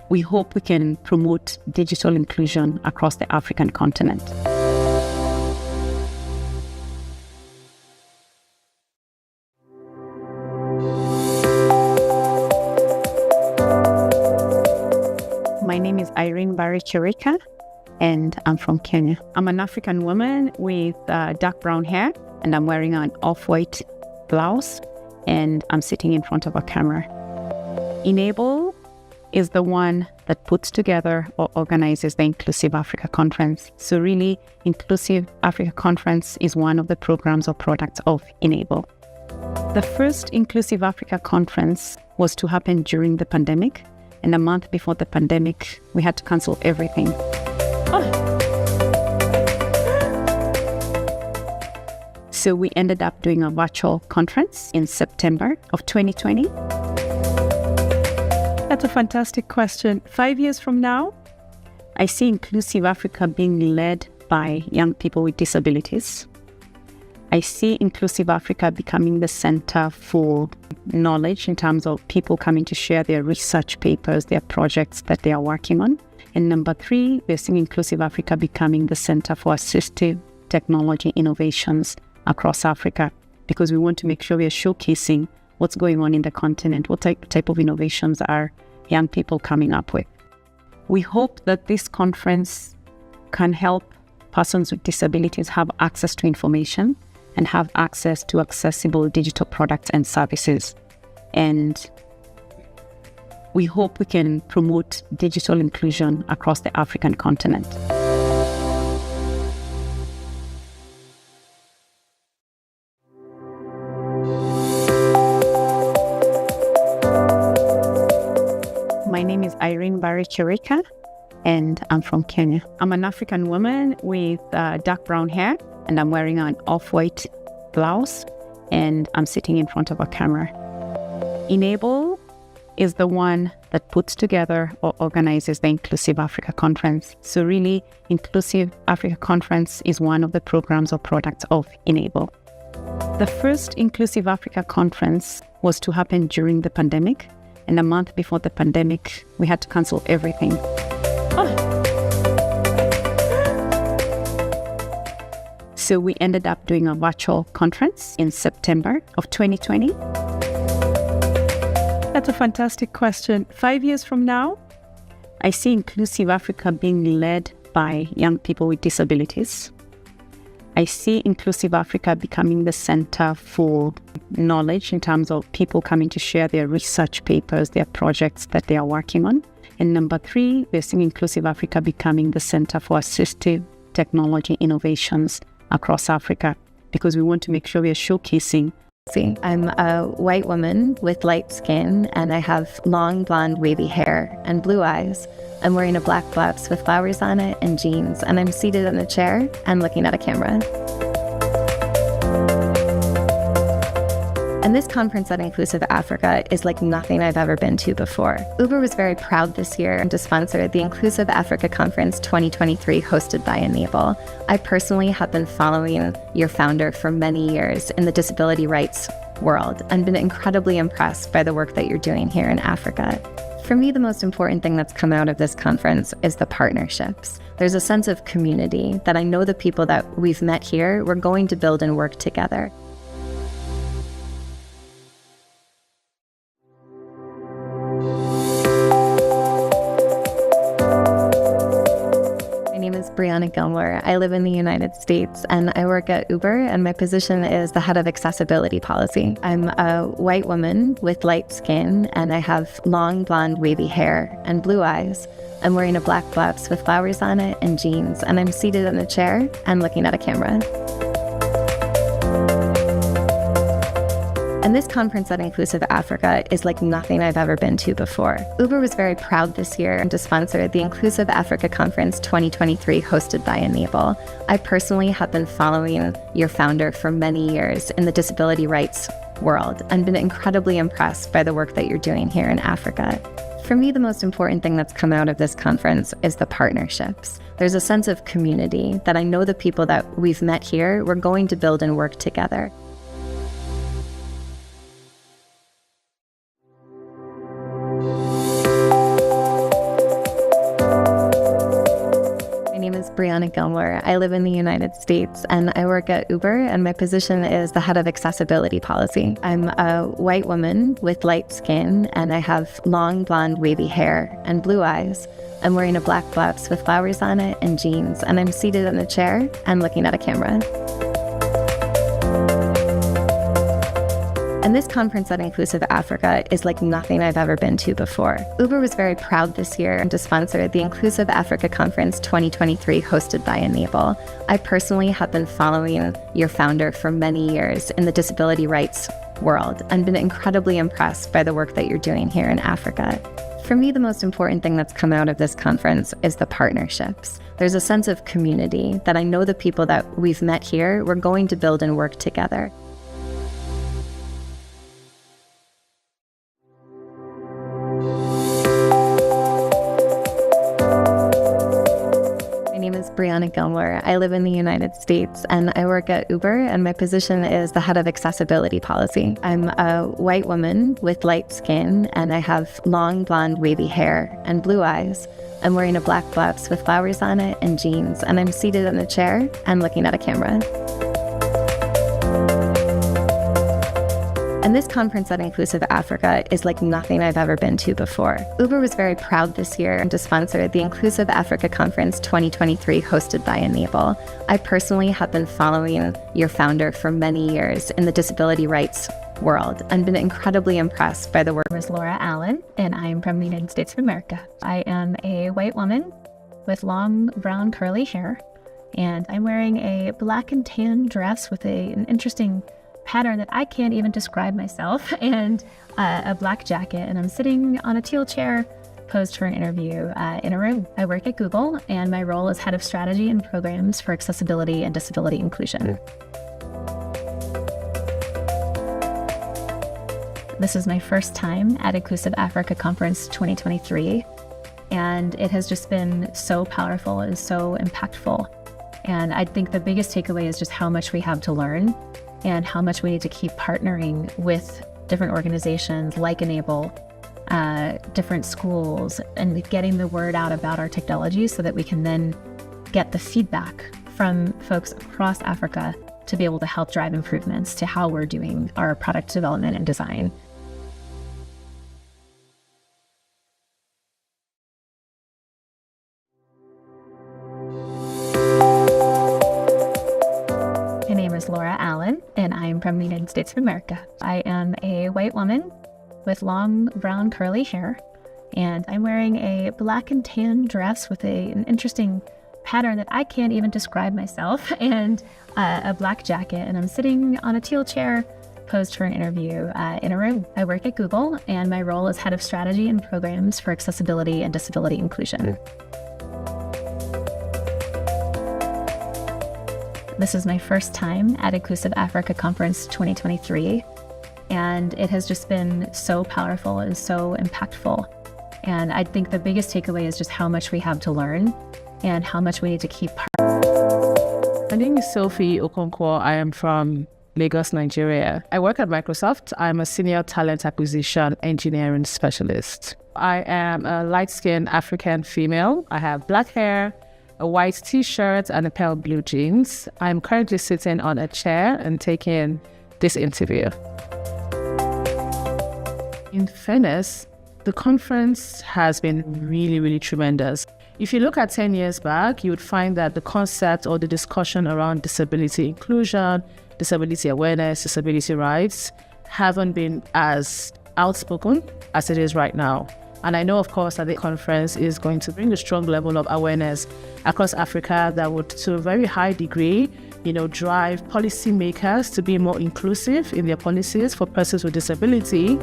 we hope we can promote digital inclusion across the African continent. My name is Irene Barry Chirika, and I'm from Kenya. I'm an African woman with dark brown hair, and I'm wearing an off-white blouse, and I'm sitting in front of a camera. Enable is the one that puts together or organizes the Inclusive Africa Conference. So really, Inclusive Africa Conference is one of the programs or products of Enable. The first Inclusive Africa Conference was to happen during the pandemic, and a month before the pandemic, we had to cancel everything. So we ended up doing a virtual conference in September of 2020. That's a fantastic question. 5 years from now? I see Inclusive Africa being led by young people with disabilities. I see Inclusive Africa becoming the center for knowledge in terms of people coming to share their research papers, their projects that they are working on. And number 3, we're seeing Inclusive Africa becoming the center for assistive technology innovations across Africa, because we want to make sure we are showcasing what's going on in the continent, what type of innovations are young people coming up with. We hope that this conference can help persons with disabilities have access to information and have access to accessible digital products and services. And we hope we can promote digital inclusion across the African continent. My name is Irene Barry Chirika, and I'm from Kenya. I'm an African woman with dark brown hair, and I'm wearing an off-white blouse, and I'm sitting in front of a camera. Enable is the one that puts together or organizes the Inclusive Africa Conference. So really, Inclusive Africa Conference is one of the programs or products of Enable. The first Inclusive Africa conference was to happen during the pandemic, and a month before the pandemic, we had to cancel everything. So we ended up doing a virtual conference in September of 2020. That's a fantastic question. 5 years from now? I see Inclusive Africa being led by young people with disabilities. I see Inclusive Africa becoming the center for knowledge in terms of people coming to share their research papers, their projects that they are working on. And number 3, we're seeing Inclusive Africa becoming the center for assistive technology innovations across Africa, because we want to make sure we are showcasing. I'm a white woman with light skin, and I have long blonde wavy hair and blue eyes. I'm wearing a black blouse with flowers on it and jeans, and I'm seated in a chair and looking at a camera. And this conference at Inclusive Africa is like nothing I've ever been to before. Uber was very proud this year to sponsor the Inclusive Africa Conference 2023 hosted by Enable. I personally have been following your founder for many years in the disability rights world and been incredibly impressed by the work that you're doing here in Africa. For me, the most important thing that's come out of this conference is the partnerships. There's a sense of community that I know the people that we've met here, we're going to build and work together. My name is Brianna Gilmore. I live in the United States and I work at Uber, and my position is the head of accessibility policy. I'm a white woman with light skin, and I have long blonde wavy hair and blue eyes. I'm wearing a black blouse with flowers on it and jeans, and I'm seated in a chair and looking at a camera. And this conference at Inclusive Africa is like nothing I've ever been to before. Uber was very proud this year to sponsor the Inclusive Africa Conference 2023 hosted by Enable. I personally have been following your founder for many years in the disability rights world and been incredibly impressed by the work that you're doing here in Africa. For me, the most important thing that's come out of this conference is the partnerships. There's a sense of community that I know the people that we've met here, we're going to build and work together. My name is Brianna Gilmore. I live in the United States and I work at Uber, and my position is the head of accessibility policy. I'm a white woman with light skin, and I have long blonde wavy hair and blue eyes. I'm wearing a black blouse with flowers on it and jeans, and I'm seated in a chair and looking at a camera. And this conference at Inclusive Africa is like nothing I've ever been to before. Uber was very proud this year to sponsor the Inclusive Africa Conference 2023 hosted by Enable. I personally have been following your founder for many years in the disability rights world and been incredibly impressed by the work that you're doing here in Africa. For me, the most important thing that's come out of this conference is the partnerships. There's a sense of community that I know the people that we've met here, we're going to build and work together. My name is Brianna Gilmore. I live in the United States and I work at Uber, and my position is the head of accessibility policy. I'm a white woman with light skin, and I have long blonde wavy hair and blue eyes. I'm wearing a black blouse with flowers on it and jeans, and I'm seated in a chair and looking at a camera. And this conference at Inclusive Africa is like nothing I've ever been to before. Uber was very proud this year to sponsor the Inclusive Africa Conference 2023 hosted by Enable. I personally have been following your founder for many years in the disability rights world and been incredibly impressed by the work. My name is Laura Allen, and I'm from the United States of America. I am a white woman with long brown curly hair, and I'm wearing a black and tan dress with an interesting pattern that I can't even describe myself, and a black jacket, and I'm sitting on a teal chair posed for an interview in a room. I work at Google, and my role is head of strategy and programs for accessibility and disability inclusion. This is my first time at Inclusive Africa Conference 2023, and it has just been so powerful and so impactful. And I think the biggest takeaway is just how much we have to learn and how much we need to keep partnering with different organizations like Enable, different schools, and getting the word out about our technology so that we can then get the feedback from folks across Africa to be able to help drive improvements to how we're doing our product development and design. My name is Laura Allen, and I'm from the United States of America. I am a white woman with long brown curly hair, and I'm wearing a black and tan dress with an interesting pattern that I can't even describe myself, and a black jacket, and I'm sitting on a teal chair posed for an interview in a room. I work at Google, and my role is head of strategy and programs for accessibility and disability inclusion. This is my first time at Inclusive Africa Conference 2023, and it has just been so powerful and so impactful. And I think the biggest takeaway is just how much we have to learn and how much we need to keep. My name is Sophie Okonkwo. I am from Lagos, Nigeria. I work at Microsoft. I'm a senior talent acquisition engineering specialist. I am a light-skinned African female. I have black hair, a white t-shirt, and a pale blue jeans. I'm currently sitting on a chair and taking this interview. In fairness, the conference has been really tremendous. If you look at 10 years back, you would find that the concept or the discussion around disability inclusion, disability awareness, disability rights haven't been as outspoken as it is right now. And I know, of course, that the conference is going to bring a strong level of awareness across Africa that would, to a very high degree, drive policymakers to be more inclusive in their policies for persons with disability.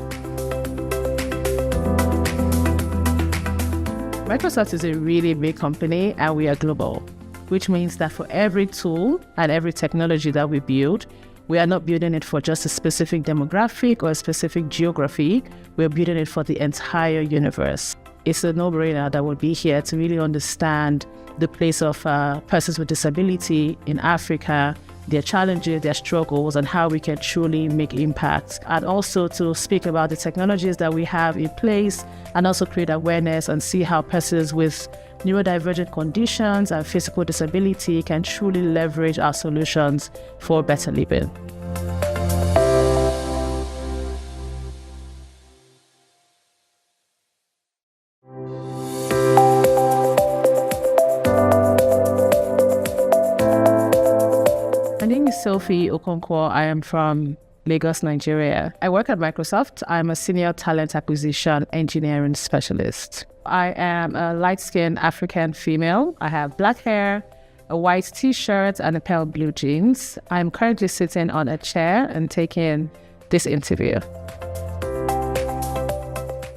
Microsoft is a really big company, and we are global, which means that for every tool and every technology that we build, we are not building it for just a specific demographic or a specific geography. We're building it for the entire universe. It's a no-brainer that we'll be here to really understand the place of persons with disability in Africa, their challenges, their struggles, and how we can truly make impact. And also to speak about the technologies that we have in place, and also create awareness and see how persons with neurodivergent conditions and physical disability can truly leverage our solutions for better living. My name is Sophie Okonkwo. I am from Lagos, Nigeria. I work at Microsoft. I'm a senior talent acquisition engineering specialist. I am a light-skinned African female. I have black hair, a white t-shirt, and a pale blue jeans. I'm currently sitting on a chair and taking this interview.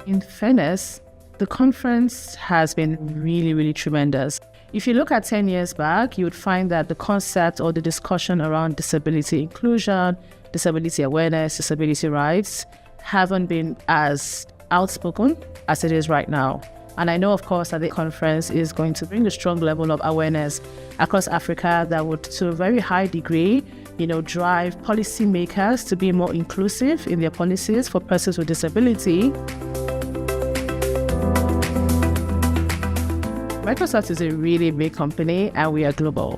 In fairness, the conference has been really tremendous. If you look at 10 years back, you would find that the concept or the discussion around disability inclusion, disability awareness, disability rights haven't been as outspoken as it is right now. And I know, of course, that the conference is going to bring a strong level of awareness across Africa that would, to a very high degree, drive policymakers to be more inclusive in their policies for persons with disability. Microsoft is a really big company, and we are global,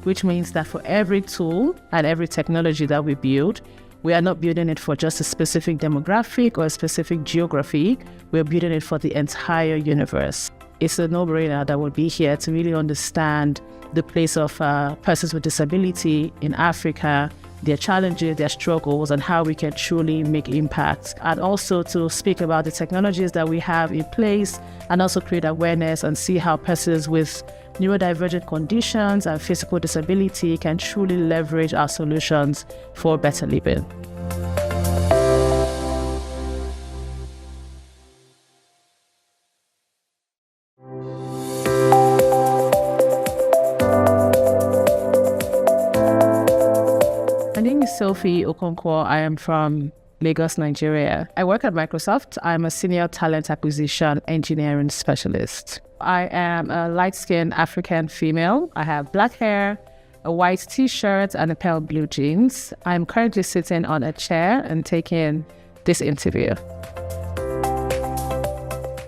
which means that for every tool and every technology that we build, we are not building it for just a specific demographic or a specific geography. We're building it for the entire universe. It's a no-brainer that we'll be here to really understand the place of persons with disability in Africa, their challenges, their struggles, and how we can truly make impact. And also to speak about the technologies that we have in place, and also create awareness and see how persons with neurodivergent conditions and physical disability can truly leverage our solutions for better living. My name is Sophie Okonkwo. I am from Lagos, Nigeria. I work at Microsoft. I'm a senior talent acquisition engineering specialist. I am a light-skinned African female. I have black hair, a white t-shirt and a pale blue jeans. I'm currently sitting on a chair and taking this interview.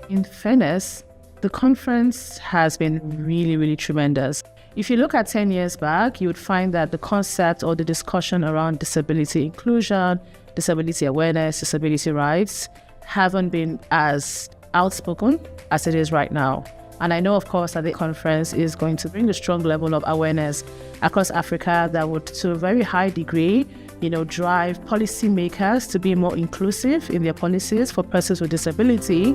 In fairness, the conference has been really tremendous. If you look at 10 years back, you would find that the concept or the discussion around disability inclusion, disability awareness, disability rights haven't been as outspoken as it is right now. And I know, of course, that the conference is going to bring a strong level of awareness across Africa that would, to a very high degree, drive policymakers to be more inclusive in their policies for persons with disability.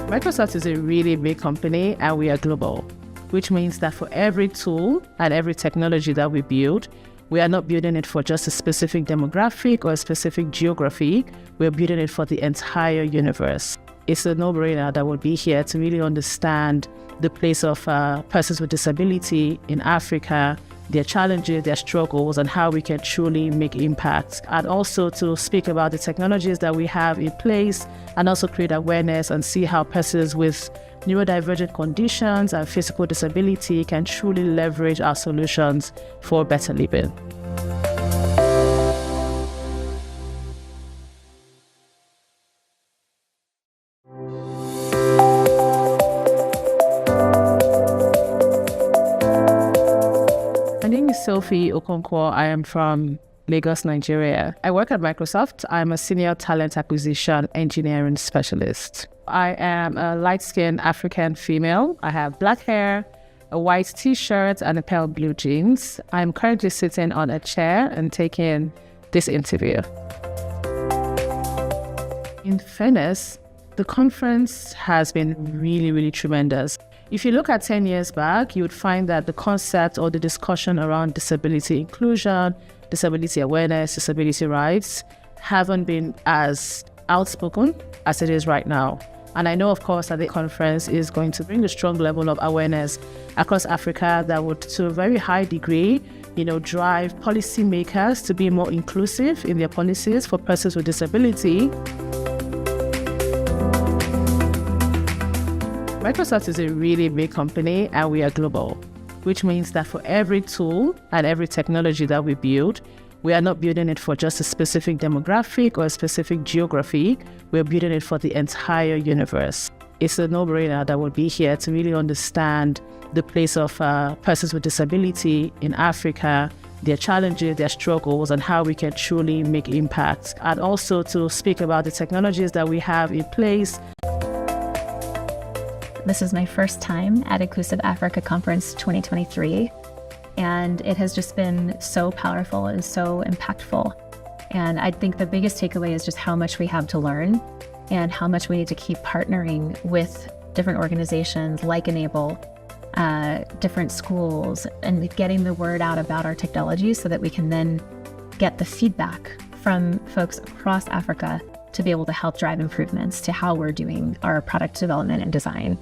Microsoft is a really big company and we are global, which means that for every tool and every technology that we build, we are not building it for just a specific demographic or a specific geography. We're building it for the entire universe. It's a no-brainer that we'll be here to really understand the place of persons with disability in Africa, their challenges, their struggles, and how we can truly make impact. And also to speak about the technologies that we have in place and also create awareness and see how persons with neurodivergent conditions and physical disability can truly leverage our solutions for better living. My name is Sophie Okonkwo. I am from Lagos, Nigeria. I work at Microsoft. I'm a senior talent acquisition engineering specialist. I am a light-skinned African female. I have black hair, a white t-shirt, and a pale blue jeans. I'm currently sitting on a chair and taking this interview. In fairness, the conference has been really tremendous. If you look at 10 years back, you would find that the concept or the discussion around disability inclusion, disability awareness, disability rights haven't been as outspoken as it is right now. And I know, of course, that the conference is going to bring a strong level of awareness across Africa that would, to a very high degree, drive policymakers to be more inclusive in their policies for persons with disability. Microsoft is a really big company and we are global, which means that for every tool and every technology that we build, we are not building it for just a specific demographic or a specific geography. We're building it for the entire universe. It's a no-brainer that we'll be here to really understand the place of persons with disability in Africa, their challenges, their struggles, and how we can truly make impact. And also to speak about the technologies that we have in place. This is my first time at Inclusive Africa Conference 2023, and it has just been so powerful and so impactful. And I think the biggest takeaway is just how much we have to learn and how much we need to keep partnering with different organizations like Enable, different schools, and getting the word out about our technologies so that we can then get the feedback from folks across Africa to be able to help drive improvements to how we're doing our product development and design.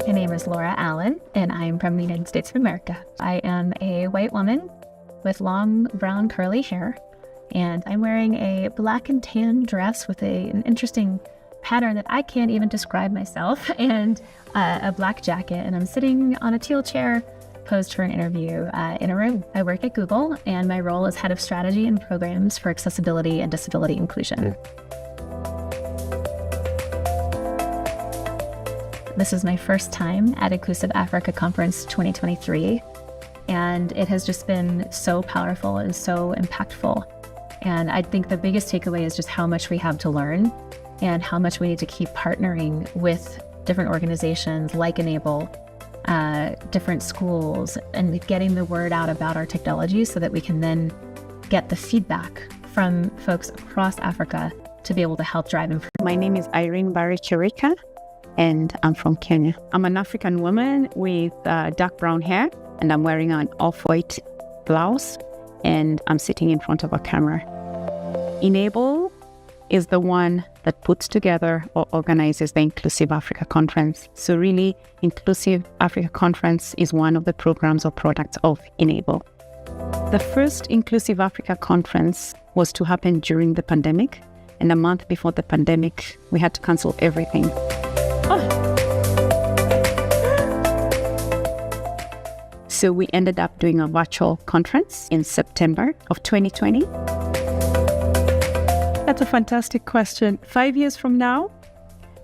My name is Laura Allen, and I'm from the United States of America. I am a white woman with long brown curly hair, and I'm wearing a black and tan dress with an interesting pattern that I can't even describe myself, and a black jacket, and I'm sitting on a teal chair posed for an interview in a room. I work at Google, and my role is head of strategy and programs for accessibility and disability inclusion. This is my first time at Inclusive Africa Conference 2023, and it has just been so powerful and so impactful. And I think the biggest takeaway is just how much we have to learn and how much we need to keep partnering with different organizations like Enable, different schools, and getting the word out about our technologies so that we can then get the feedback from folks across Africa to be able to help drive improvement. My name is Irene Barry Chirika, and I'm from Kenya. I'm an African woman with dark brown hair, and I'm wearing an off-white blouse, and I'm sitting in front of a camera. Enable is the one that puts together or organizes the Inclusive Africa Conference. So really, Inclusive Africa Conference is one of the programs or products of Enable. The first Inclusive Africa conference was to happen during the pandemic, and a month before the pandemic, we had to cancel everything. So we ended up doing a virtual conference in September of 2020. That's a fantastic question. 5 years from now?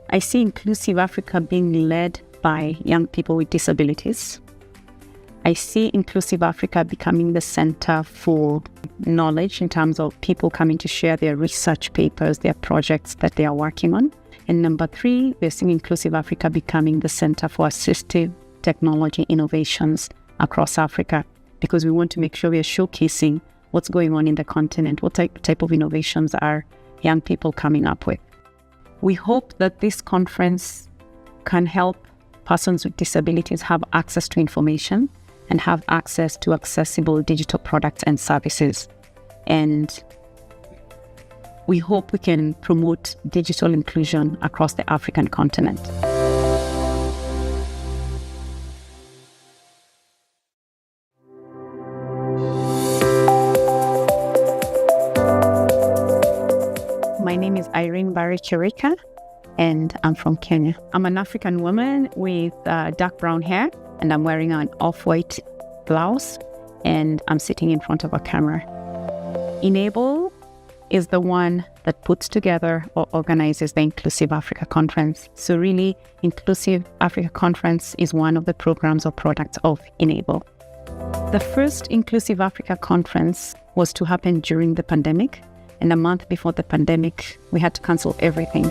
I see Inclusive Africa being led by young people with disabilities. I see Inclusive Africa becoming the center for knowledge in terms of people coming to share their research papers, their projects that they are working on. And number 3, we're seeing Inclusive Africa becoming the center for assistive technology innovations across Africa, because we want to make sure we are showcasing what's going on in the continent, what type of innovations are young people coming up with. We hope that this conference can help persons with disabilities have access to information and have access to accessible digital products and services. And we hope we can promote digital inclusion across the African continent. My name is Irene Barry Chirika, and I'm from Kenya. I'm an African woman with dark brown hair, and I'm wearing an off-white blouse, and I'm sitting in front of a camera. Enable is the one that puts together or organizes the Inclusive Africa Conference. So really, Inclusive Africa Conference is one of the programs or products of Enable. The first Inclusive Africa Conference was to happen during the pandemic, and a month before the pandemic, we had to cancel everything.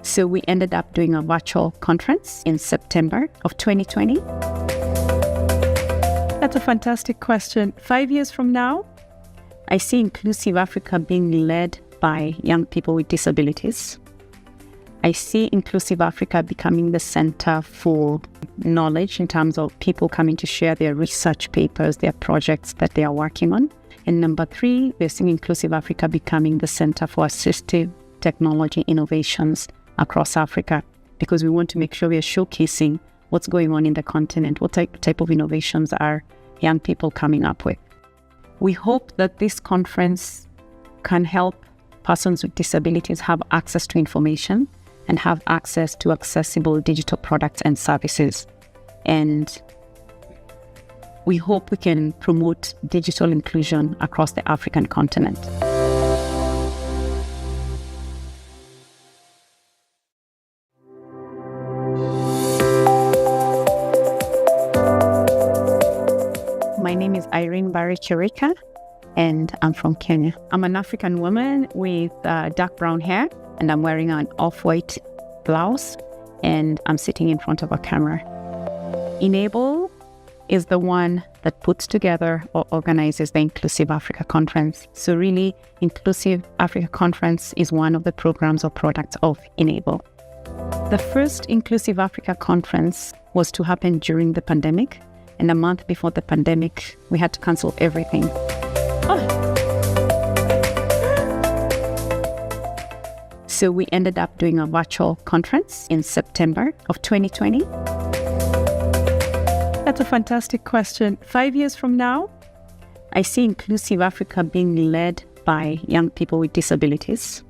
So we ended up doing a virtual conference in September of 2020. That's a fantastic question. 5 years from now? I see Inclusive Africa being led by young people with disabilities. I see Inclusive Africa becoming the center for knowledge in terms of people coming to share their research papers, their projects that they are working on. And number 3, we're seeing Inclusive Africa becoming the center for assistive technology innovations across Africa, because we want to make sure we are showcasing what's going on in the continent, what type of innovations are young people coming up with. We hope that this conference can help persons with disabilities have access to information and have access to accessible digital products and services. And we hope we can promote digital inclusion across the African continent. My name is Irene Barry Chirika, and I'm from Kenya. I'm an African woman with dark brown hair, and I'm wearing an off-white blouse, and I'm sitting in front of a camera. Enable is the one that puts together or organizes the Inclusive Africa Conference. So really, Inclusive Africa Conference is one of the programs or products of Enable. The first Inclusive Africa Conference was to happen during the pandemic, and a month before the pandemic, we had to cancel everything. So we ended up doing a virtual conference in September of 2020. That's a fantastic question. 5 years from now? I see Inclusive Africa being led by young people with disabilities.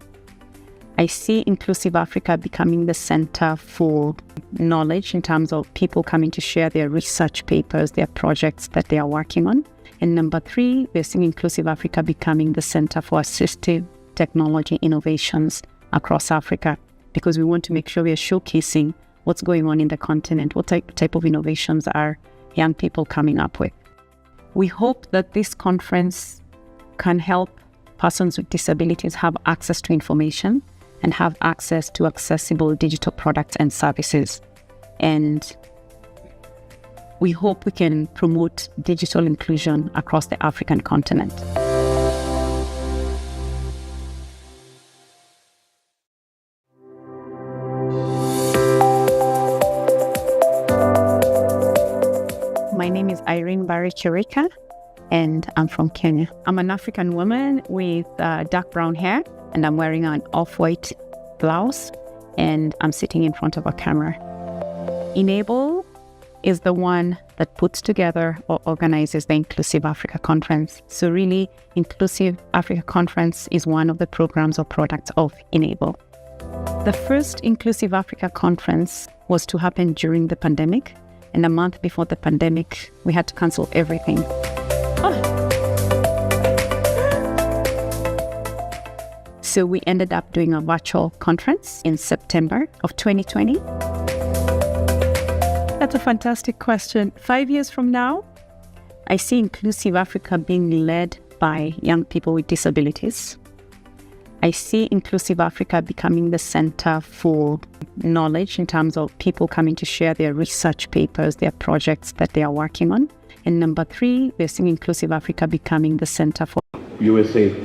I see Inclusive Africa becoming the center for knowledge in terms of people coming to share their research papers, their projects that they are working on. And number 3, we're seeing Inclusive Africa becoming the center for assistive technology innovations across Africa, because we want to make sure we are showcasing what's going on in the continent, what type of innovations are young people coming up with. We hope that this conference can help persons with disabilities have access to information and have access to accessible digital products and services. And we hope we can promote digital inclusion across the African continent. My name is Irene Barry Chirika, and I'm from Kenya. I'm an African woman with dark brown hair, and I'm wearing an off-white blouse, and I'm sitting in front of a camera. Enable is the one that puts together or organizes the Inclusive Africa Conference. So really, Inclusive Africa Conference is one of the programs or products of Enable. The first Inclusive Africa Conference was to happen during the pandemic, and a month before the pandemic, we had to cancel everything. So we ended up doing a virtual conference in September of 2020. That's a fantastic question. 5 years from now? I see Inclusive Africa being led by young people with disabilities. I see Inclusive Africa becoming the center for knowledge in terms of people coming to share their research papers, their projects that they are working on. And number 3, we're seeing Inclusive Africa becoming the center for USA.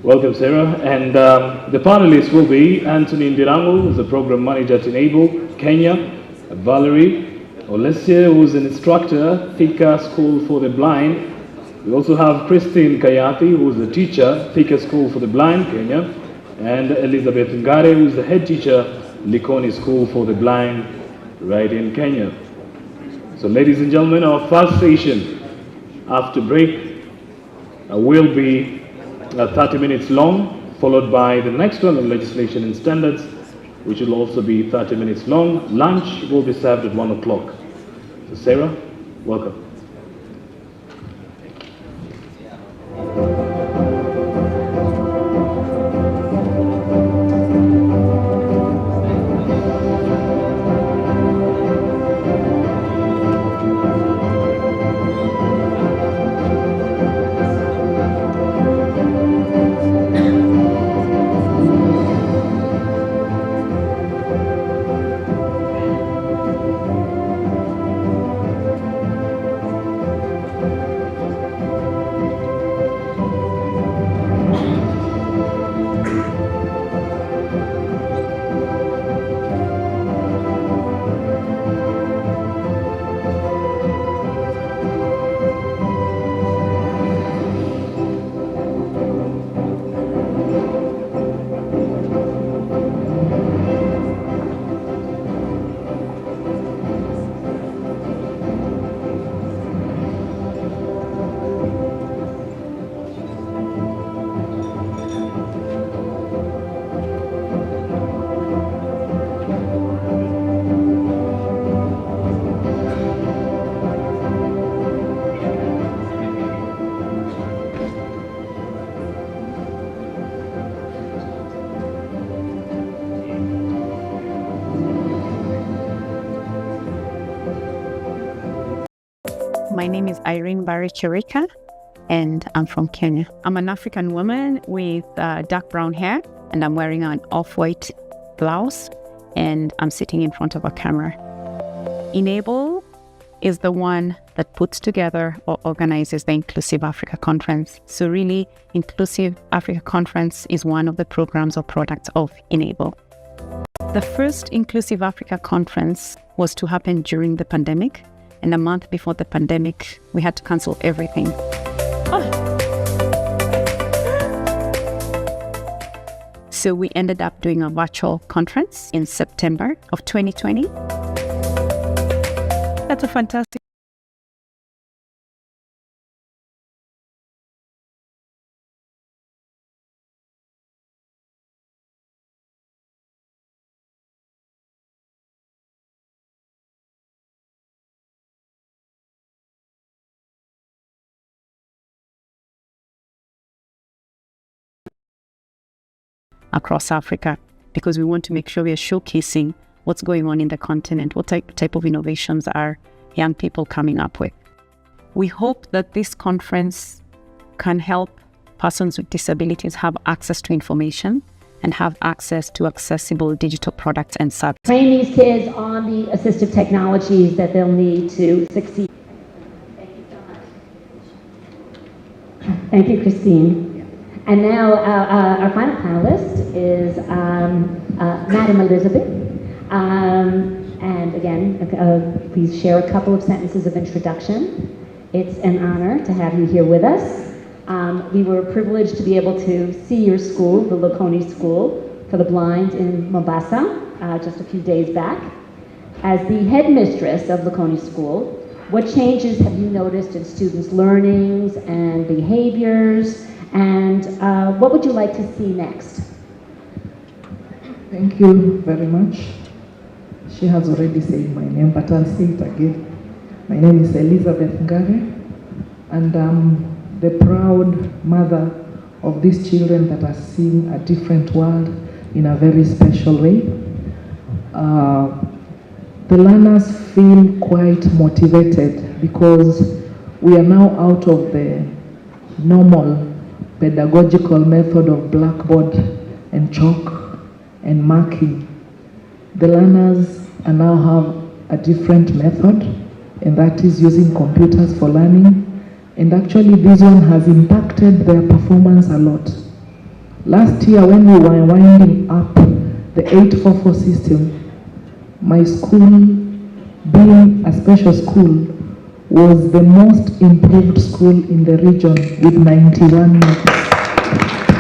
Welcome, Sarah. And the panelists will be Anthony Ndirango, who's the program manager at Enable Kenya, Valerie Olesia, who's an instructor, Thika School for the Blind. We also have Christine Kayati, who's the teacher, Thika School for the Blind, Kenya, and Elizabeth Ngare, who's the head teacher, Likoni School for the Blind, right in Kenya. So, ladies and gentlemen, our first session after break will be 30 minutes long, followed by the next one on legislation and standards, which will also be 30 minutes long. Lunch will be served at 1 o'clock. So, Sarah, welcome. My name is Irene Barry Chirika, and I'm from Kenya. I'm an African woman with dark brown hair, and I'm wearing an off-white blouse, and I'm sitting in front of a camera. Enable is the one that puts together or organizes the Inclusive Africa Conference. So really, Inclusive Africa Conference is one of the programs or products of Enable. The first Inclusive Africa Conference was to happen during the pandemic, and a month before the pandemic, we had to cancel everything. So we ended up doing a virtual conference in September of 2020. That's a fantastic. Across Africa, because we want to make sure we are showcasing what's going on in the continent, what type of innovations are young people coming up with. We hope that this conference can help persons with disabilities have access to information and have access to accessible digital products and services. Train these kids on the assistive technologies that they'll need to succeed. Thank you so much. Thank you, Christine. And now our final panelist is Madam Elizabeth. And again, please share a couple of sentences of introduction. It's an honor to have you here with us. We were privileged to be able to see your school, the Likoni School for the Blind in Mombasa, just a few days back. As the headmistress of Laconia School, what changes have you noticed in students' learnings and behaviors, and what would you like to see next? Thank you very much. She has already said my name, but I'll say it again. My name is Elizabeth Ngare, and I'm the proud mother of these children that are seeing a different world in a very special way. The learners feel quite motivated because we are now out of the normal pedagogical method of blackboard and chalk and marking. The learners now have a different method, and that is using computers for learning. And actually this one has impacted their performance a lot. Last year when we were winding up the 844 system, my school, being a special school, was the most improved school in the region with 91 marks.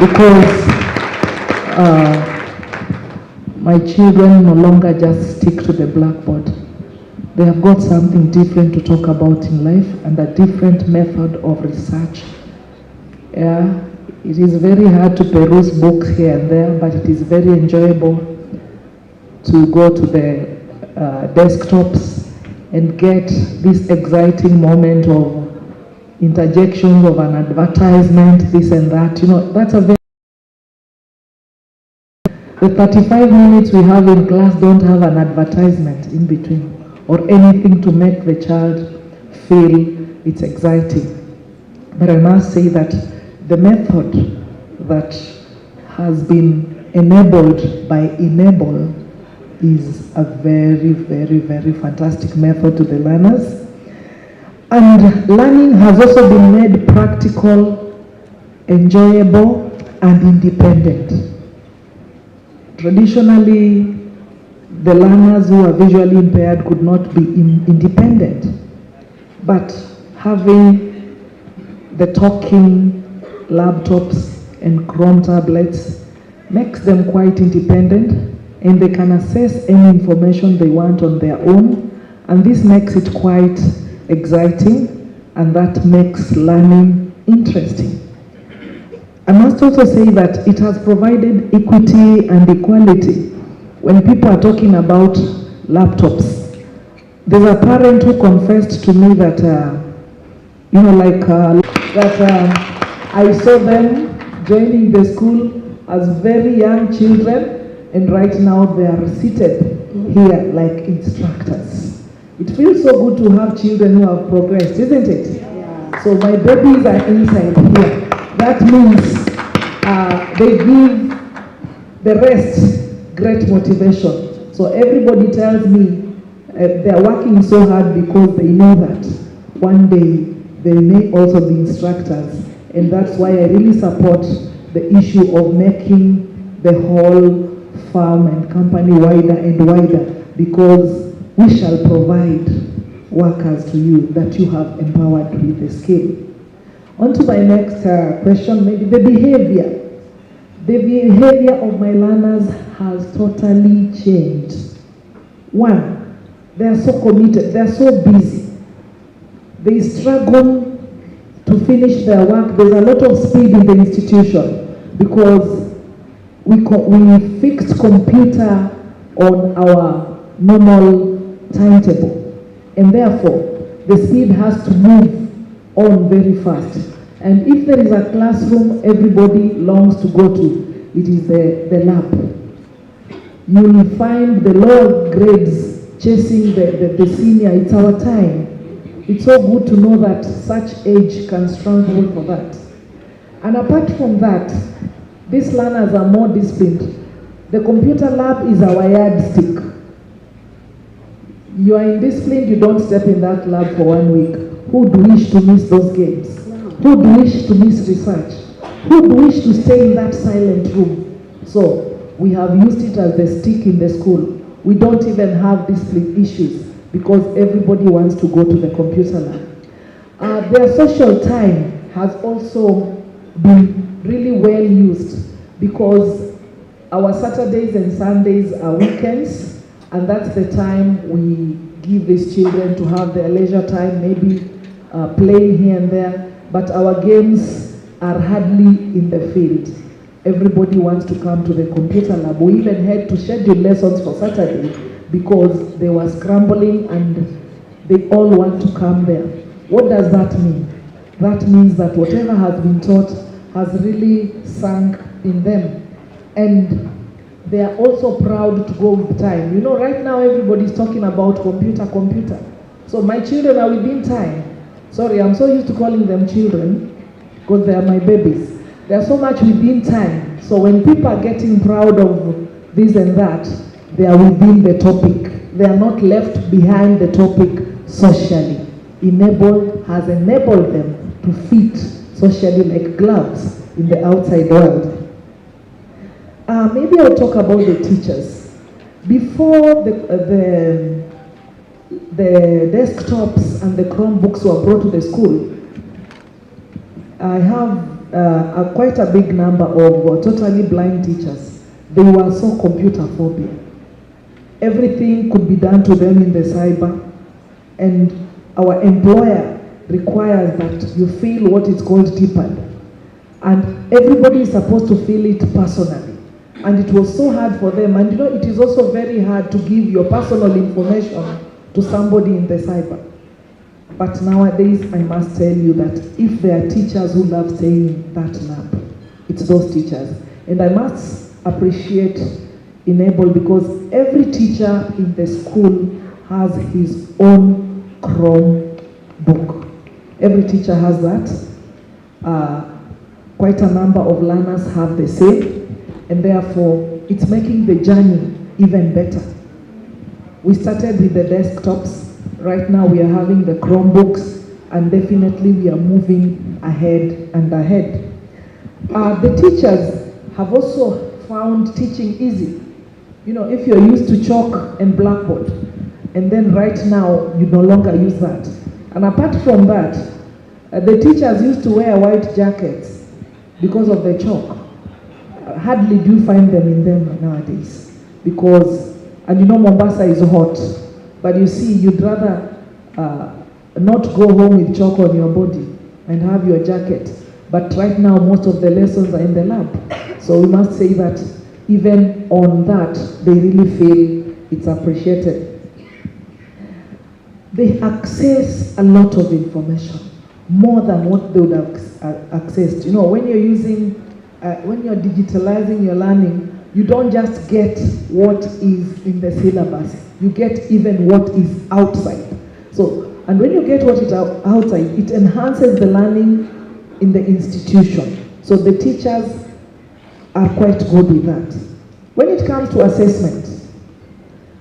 Because my children no longer just stick to the blackboard. They have got something different to talk about in life and a different method of research. Yeah, it is very hard to peruse books here and there, but it is very enjoyable to go to the desktops and get this exciting moment of interjections of an advertisement, this and that. You know, that's a very... The 35 minutes we have in class don't have an advertisement in between or anything to make the child feel it's exciting. But I must say that the method that has been enabled by Enable is a very, very, very fantastic method to the learners. And learning has also been made practical, enjoyable, and independent. Traditionally, the learners who are visually impaired could not be independent, but having the talking laptops and Chrome tablets makes them quite independent, and they can access any information they want on their own, and this makes it quite exciting, and that makes learning interesting. I must also say that it has provided equity and equality. When people are talking about laptops, there's a parent who confessed to me that, I saw them joining the school as very young children, and right now they are seated here like instructors. It feels so good to have children who have progressed, isn't it? Yeah. So my babies are inside here. That means they give the rest great motivation. So everybody tells me they're working so hard because they know that one day they may also be instructors. And that's why I really support the issue of making the whole farm and company wider and wider, because we shall provide workers to you that you have empowered with the skill. On to my next question, maybe the behavior. The behavior of my learners has totally changed. One, they are so committed, they are so busy. They struggle to finish their work. There's a lot of speed in the institution because we fixed computer on our normal timetable, and therefore the speed has to move on very fast. And if there is a classroom everybody longs to go to, it is the lab. You will find the lower grades chasing the senior. It's our time. It's so good to know that such age can struggle for that. And apart from that, these learners are more disciplined. The computer lab is our yardstick. You are indisciplined, you don't step in that lab for 1 week. Who do wish to miss those games? Who do wish to miss research? Who do wish to stay in that silent room? So we have used it as the stick in the school. We don't even have discipline issues because everybody wants to go to the computer lab. Their social time has also been really well used because our Saturdays and Sundays are weekends, And that's the time we give these children to have their leisure time, maybe playing here and there, but our games are hardly in the field. Everybody wants to come to the computer lab. We even had to schedule lessons for Saturday because they were scrambling and they all want to come there. What does that mean? That means that whatever has been taught has really sunk in them. And they are also proud to go with time. You know, right now everybody's talking about computer. So my children are within time. Sorry, I'm so used to calling them children because they are my babies. They are so much within time. So when people are getting proud of this and that, they are within the topic. They are not left behind the topic socially. Enable has enabled them to fit socially like gloves in the outside world. Maybe I'll talk about the teachers. Before the desktops and the Chromebooks were brought to the school, I have quite a big number of totally blind teachers. They were so computer phobia. Everything could be done to them in the cyber, and our employer requires that you feel what is called TPAD. And everybody is supposed to feel it personally. And it was so hard for them. And you know, it is also very hard to give your personal information to somebody in the cyber. But nowadays, I must tell you that if there are teachers who love staying in that lab, it's those teachers. And I must appreciate Enable because every teacher in the school has his own Chromebook. Every teacher has that. Quite a number of learners have the same. And therefore, it's making the journey even better. We started with the desktops. Right now, we are having the Chromebooks, and definitely we are moving ahead and ahead. The teachers have also found teaching easy. You know, if you're used to chalk and blackboard, and then right now, you no longer use that. And apart from that, the teachers used to wear white jackets because of the chalk. Hardly do you find them in them nowadays because, and you know Mombasa is hot, but you see you'd rather not go home with chalk on your body and have your jacket. But right now most of the lessons are in the lab. So we must say that even on that they really feel it's appreciated. They access a lot of information, more than what they would have accessed. You know, when you're using when you're digitalizing your learning, you don't just get what is in the syllabus, you get even what is outside. So, and when you get what is outside, it enhances the learning in the institution. So the teachers are quite good with that. When it comes to assessment,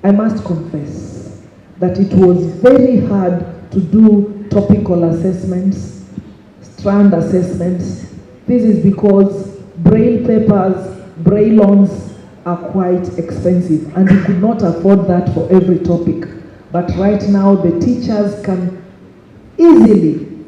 I must confess that it was very hard to do topical assessments, strand assessments. This is because Braille papers, Braille-ons are quite expensive and you could not afford that for every topic. But right now the teachers can easily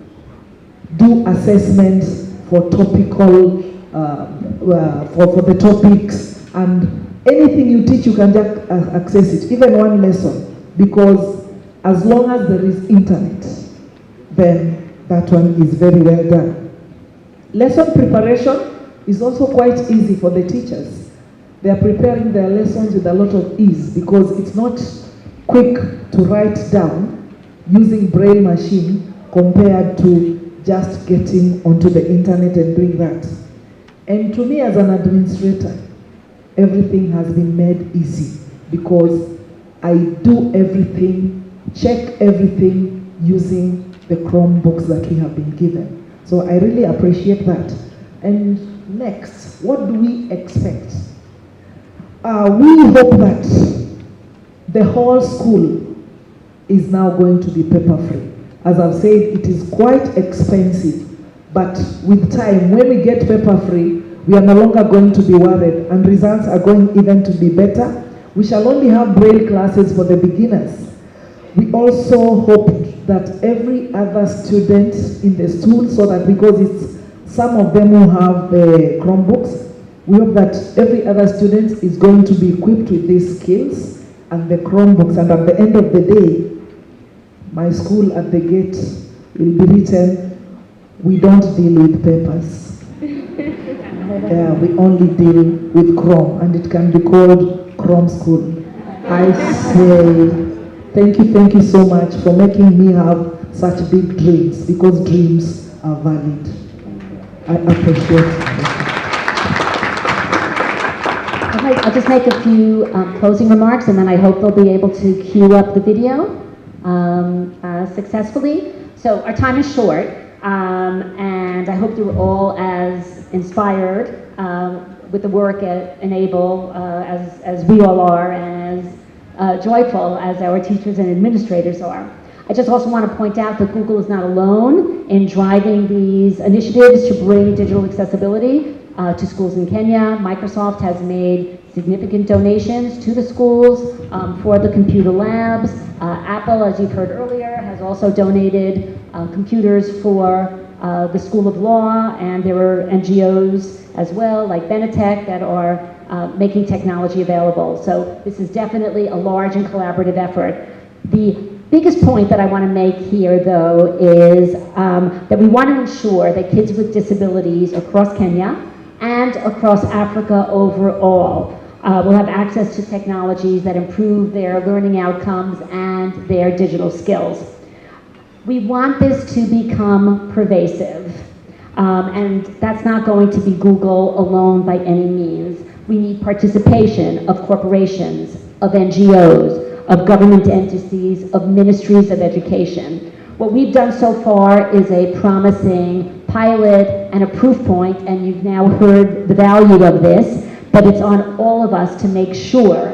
do assessments for topical, for the topics, and anything you teach you can just access it, even one lesson, because as long as there is internet, then that one is very well done. Lesson preparation is also quite easy for the teachers. They are preparing their lessons with a lot of ease because it's not quick to write down using Braille machine compared to just getting onto the internet and doing that. And to me as an administrator, everything has been made easy because I do everything, check everything using the Chromebooks that we have been given. So I really appreciate that. And next, what do we expect? We hope that the whole school is now going to be paper-free. As I've said, it is quite expensive, but with time, when we get paper-free, we are no longer going to be worried, and results are going even to be better. We shall only have Braille classes for the beginners. We also hope that every other student in the school, so that because it's some of them who have the Chromebooks, we hope that every other student is going to be equipped with these skills and the Chromebooks, and at the end of the day, my school at the gate will be written, "We don't deal with papers." We only deal with Chrome, and it can be called Chrome School. I say thank you so much for making me have such big dreams, because dreams are valid. I appreciate it. Okay, I'll just make a few closing remarks, and then I hope they'll be able to queue up the video successfully. So our time is short, and I hope you're all as inspired with the work at Enable as we all are, and as joyful as our teachers and administrators are. I just also want to point out that Google is not alone in driving these initiatives to bring digital accessibility to schools in Kenya. Microsoft has made significant donations to the schools for the computer labs. Apple, as you've heard earlier, has also donated computers for the School of Law, and there are NGOs as well, like Benetech, that are making technology available. So this is definitely a large and collaborative effort. The biggest point that I want to make here, though, is that we want to ensure that kids with disabilities across Kenya and across Africa overall will have access to technologies that improve their learning outcomes and their digital skills. We want this to become pervasive, and that's not going to be Google alone by any means. We need participation of corporations, of NGOs, of government entities, of ministries of education. What we've done so far is a promising pilot and a proof point, and you've now heard the value of this, but it's on all of us to make sure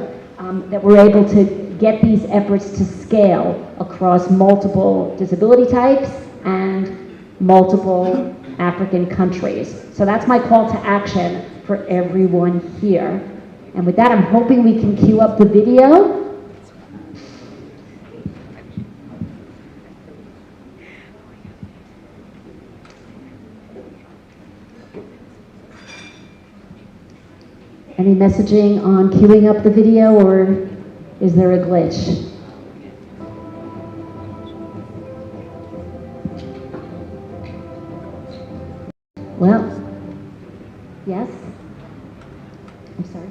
that we're able to get these efforts to scale across multiple disability types and multiple African countries. So that's my call to action for everyone here. And with that, I'm hoping we can queue up the video. Any messaging on queuing up the video, or is there a glitch? Well, yes? I'm sorry.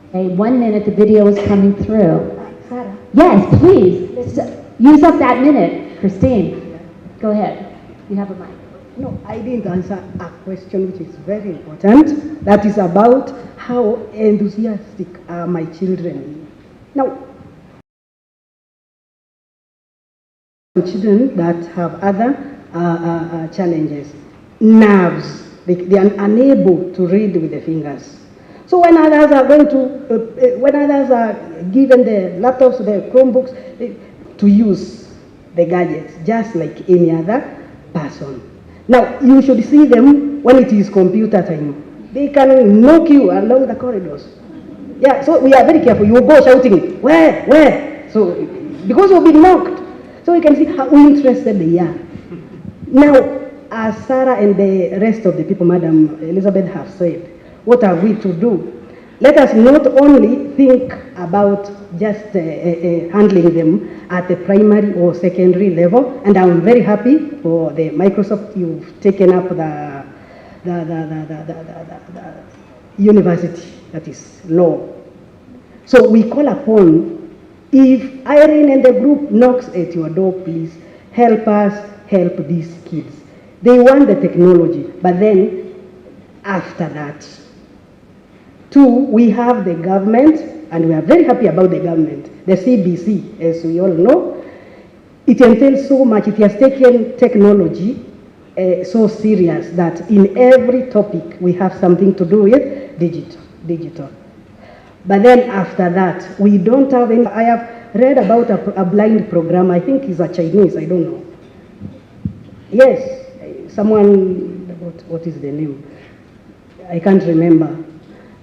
Okay, 1 minute, the video is coming through. Sarah? Yes, please. Use up that minute. Christine, go ahead. You have a mic. No, I didn't answer a question which is very important. That is about how enthusiastic are my children. Now, children that have other challenges, nerves, they are unable to read with the fingers. So when others are going to, when others are given the laptops, the Chromebooks, to use the gadgets just like any other person. Now, you should see them when it is computer time. They can knock you along the corridors. Yeah, so we are very careful. You will go shouting, where? So, because you'll be knocked. So you can see how interested they are. Now, as Sarah and the rest of the people, Madam Elizabeth, have said, what are we to do? Let us not only think about just handling them at the primary or secondary level, and I'm very happy for the Microsoft, you've taken up the university, that is law. So we call upon, if Irene and the group knocks at your door, please help us help these kids. They want the technology, but then after that, two, we have the government, and we are very happy about the government. The CBC, as we all know, it entails so much. It has taken technology so serious that in every topic we have something to do with digital. But then after that, we don't have any. I have read about a blind program. I think it's a Chinese, I don't know. Yes, someone, what is the name? I can't remember.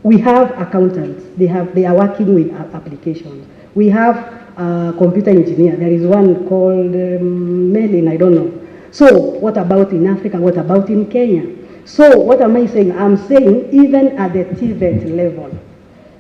We have accountants. They are working with applications. We have a computer engineer. There is one called Melin, I don't know. So what about in Africa? What about in Kenya? So what am I saying? I'm saying even at the TVET level,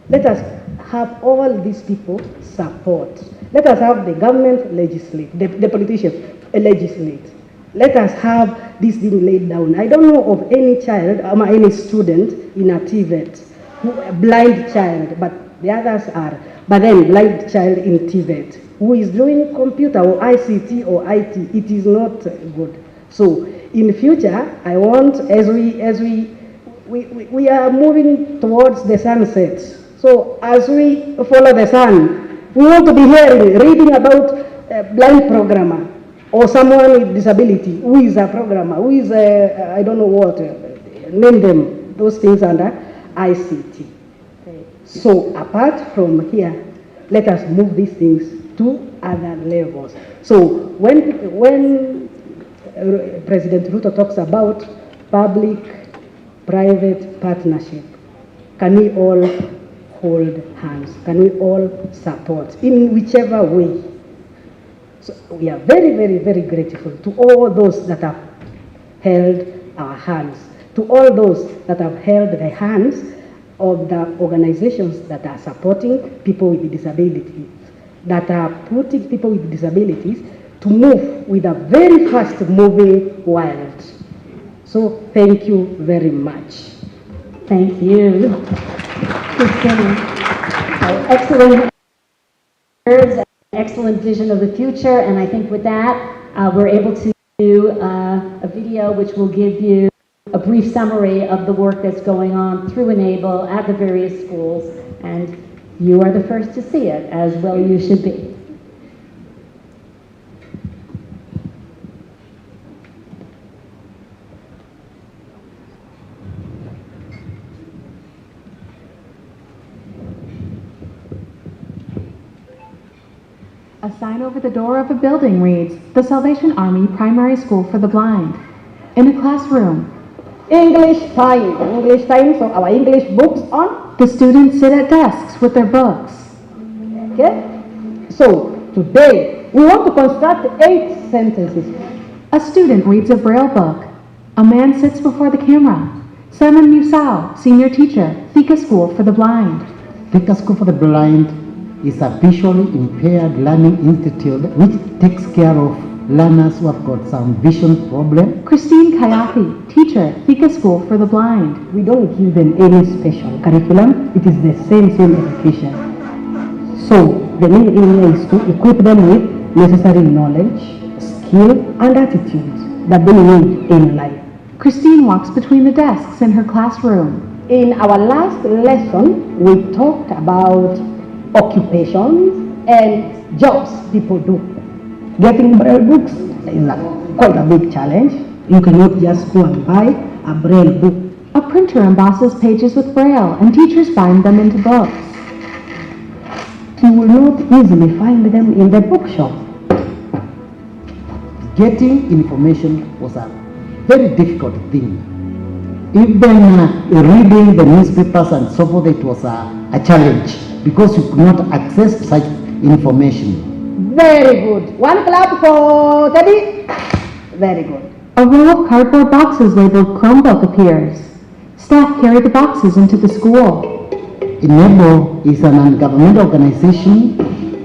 let us have all these people support. Let us have the government legislate, the politicians legislate. Let us have this thing laid down. I don't know of any child, any student in a TVET, a blind child, but the others are. But then blind child in TVET who is doing computer or ICT or IT, it is not good. So in future, I want, as we are moving towards the sunset. So as we follow the sun, we want to be reading about a blind programmer or someone with disability who is a programmer, who is a, I don't know what, name them, those things under ICT. So apart from here, let us move these things to other levels. So when President Ruto talks about public-private partnership, can we all hold hands? Can we all support in whichever way? So we are very, very, very grateful to all those that have held our hands, to all those that have held the hands of the organizations that are supporting people with disabilities, that are putting people with disabilities to move with a very fast-moving world. So thank you very much. Thank you, Christina. Excellent words, excellent vision of the future, and I think with that, we're able to do a video which will give you a brief summary of the work that's going on through Enable at the various schools, and you are the first to see it, as well you should be. A sign over the door of a building reads, "The Salvation Army Primary School for the Blind." In a classroom, English time, so our English books on. The students sit at desks with their books. Okay? So, today, we want to construct 8 sentences. A student reads a Braille book. A man sits before the camera. Simon Musau, senior teacher, Thika School for the Blind. Thika School for the Blind is a visually impaired learning institute which takes care of learners who have got some vision problem. Christine Kayafi, teacher, Thika School for the Blind. We don't give them any special curriculum. It is the same education. So the main aim is to equip them with necessary knowledge, skill, and attitudes that they need in life. Christine walks between the desks in her classroom. In our last lesson, we talked about occupations and jobs people do. Getting Braille books is quite a big challenge. You cannot just go and buy a Braille book. A printer embosses pages with Braille and teachers bind them into books. You will not easily find them in the bookshop. Getting information was a very difficult thing. Even reading the newspapers and so forth, it was a challenge because you could not access such information. Very good. One clap for Teddy. Very good. A row of cardboard boxes labeled Chromebook appears. Staff carry the boxes into the school. Enable is an non-governmental organization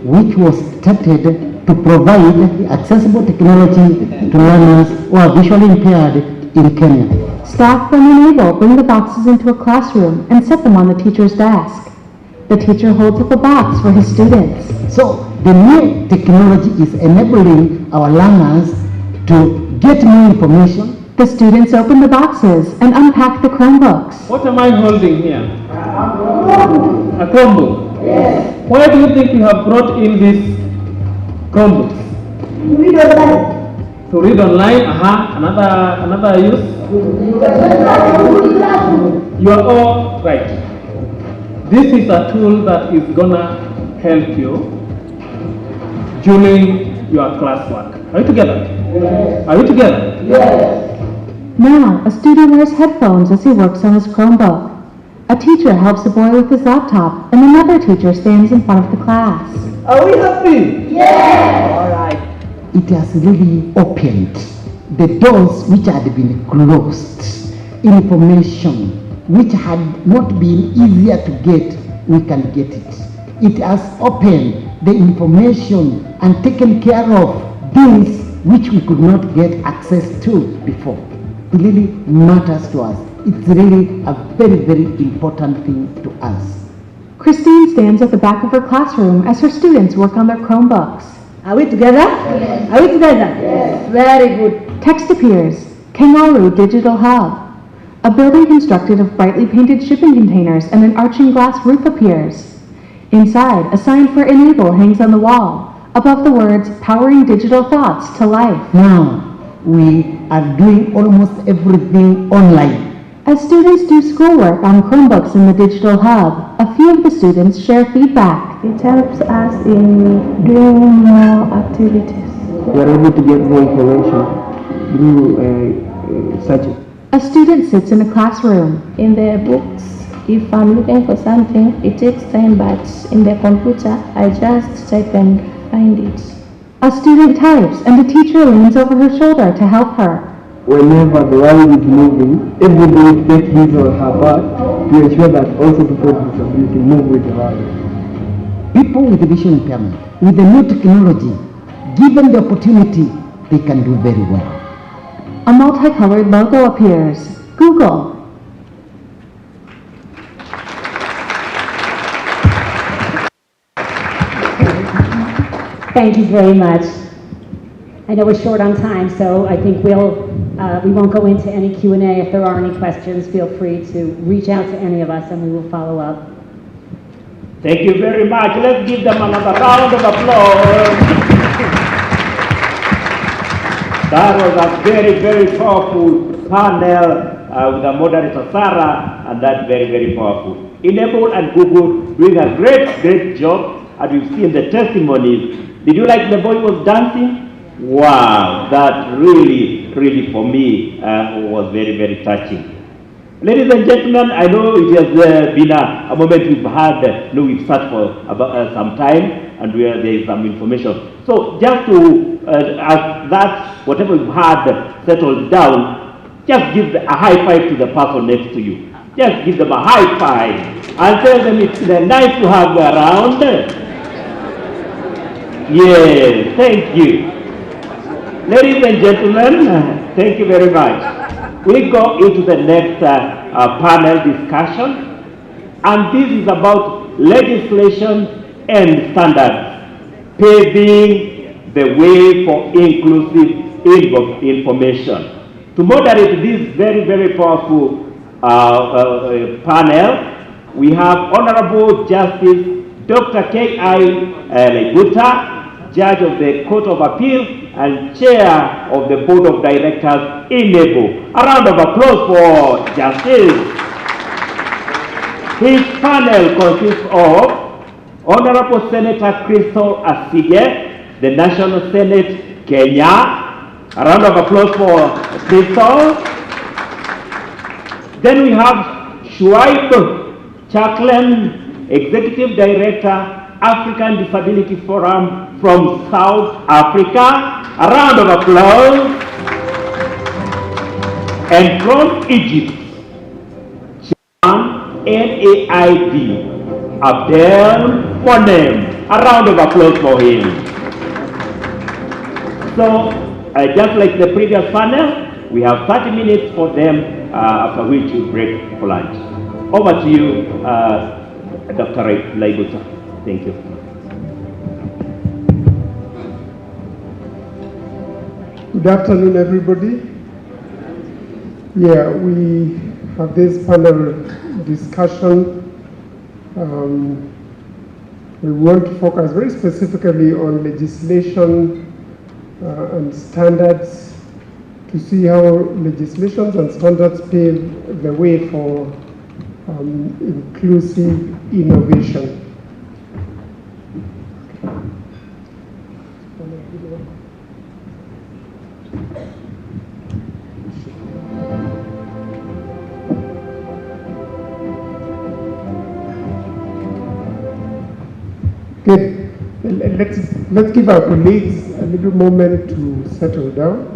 which was started to provide accessible technology to learners who are visually impaired in Kenya. Staff from Enable bring the boxes into a classroom and set them on the teacher's desk. The teacher holds up a box for his students. So the new technology is enabling our learners to get more information. The students open the boxes and unpack the Chromebooks. What am I holding here? A Chromebook? Yes. Why do you think you have brought in these Chromebooks? To read online. To read online? Another use? You are all right. This is a tool that is gonna help you during your classwork. Are you together? Yes. Are we together? Yes. Now, a student wears headphones as he works on his Chromebook. A teacher helps a boy with his laptop, and another teacher stands in front of the class. Are we happy? Yes. All right. It has really opened the doors which had been closed, information which had not been easier to get, we can get it. It has opened the information and taken care of things which we could not get access to before. It really matters to us. It's really a very, very important thing to us. Christine stands at the back of her classroom as her students work on their Chromebooks. Are we together? Yes. Are we together? Yes. Very good. Text appears, Kangaroo Digital Hub. A building constructed of brightly painted shipping containers and an arching glass roof appears. Inside, a sign for Enable hangs on the wall, above the words, Powering Digital Thoughts to Life. Now, we are doing almost everything online. As students do schoolwork on Chromebooks in the Digital Hub, a few of the students share feedback. It helps us in doing more activities. We are able to get more information through search. A student sits in a classroom. In the books, if I'm looking for something, it takes time, but in the computer, I just type and find it. A student types and a teacher leans over her shoulder to help her. Whenever the world is moving, everybody takes his or her part to ensure that also people with disability move with the world. People with vision impairment, with the new technology, given the opportunity, they can do very well. A multicolored logo appears, Google. Thank you very much. I know we're short on time, so I think we won't go into any Q&A. If there are any questions, feel free to reach out to any of us and we will follow up. Thank you very much. Let's give them another round of applause. That was a very, very powerful panel with the moderator Sarah, and that's very, very powerful. Enable and Google doing a great, great job, and we've seen the testimonies. Did you like the boy was dancing? Wow, that really, really for me was very, very touching. Ladies and gentlemen, I know it has been a moment we've had, we've sat for about some time, and there is some information. So just to, as that, whatever we've had settled down, just give a high five to the person next to you. Just give them a high five and tell them it's nice to have you around. Yes, thank you. Ladies and gentlemen, thank you very much. We go into the next panel discussion, and this is about legislation and standards, paving the way for inclusive information. To moderate this very, very powerful panel, we have Honorable Justice Dr. K.I. Leguta, Judge of the Court of Appeal and Chair of the Board of Directors, Enable. A round of applause for Justice. His panel consists of Honorable Senator Crystal Asige, the National Senate, Kenya. A round of applause for Crystal. Then we have Shuaib Chaklem, Executive Director, African Disability Forum from South Africa. A round of applause. And from Egypt, Chairman NAID, Abdel Monem. A round of applause for him. So, just like the previous panel, we have 30 minutes for them, after which we break for lunch. Over to you, Dr. Leguta. Thank you. Good afternoon, everybody. Yeah, we have this panel discussion. We want to focus very specifically on legislation and standards to see how legislations and standards pave the way for inclusive innovation. Good. Let's give our colleagues a little moment to settle down.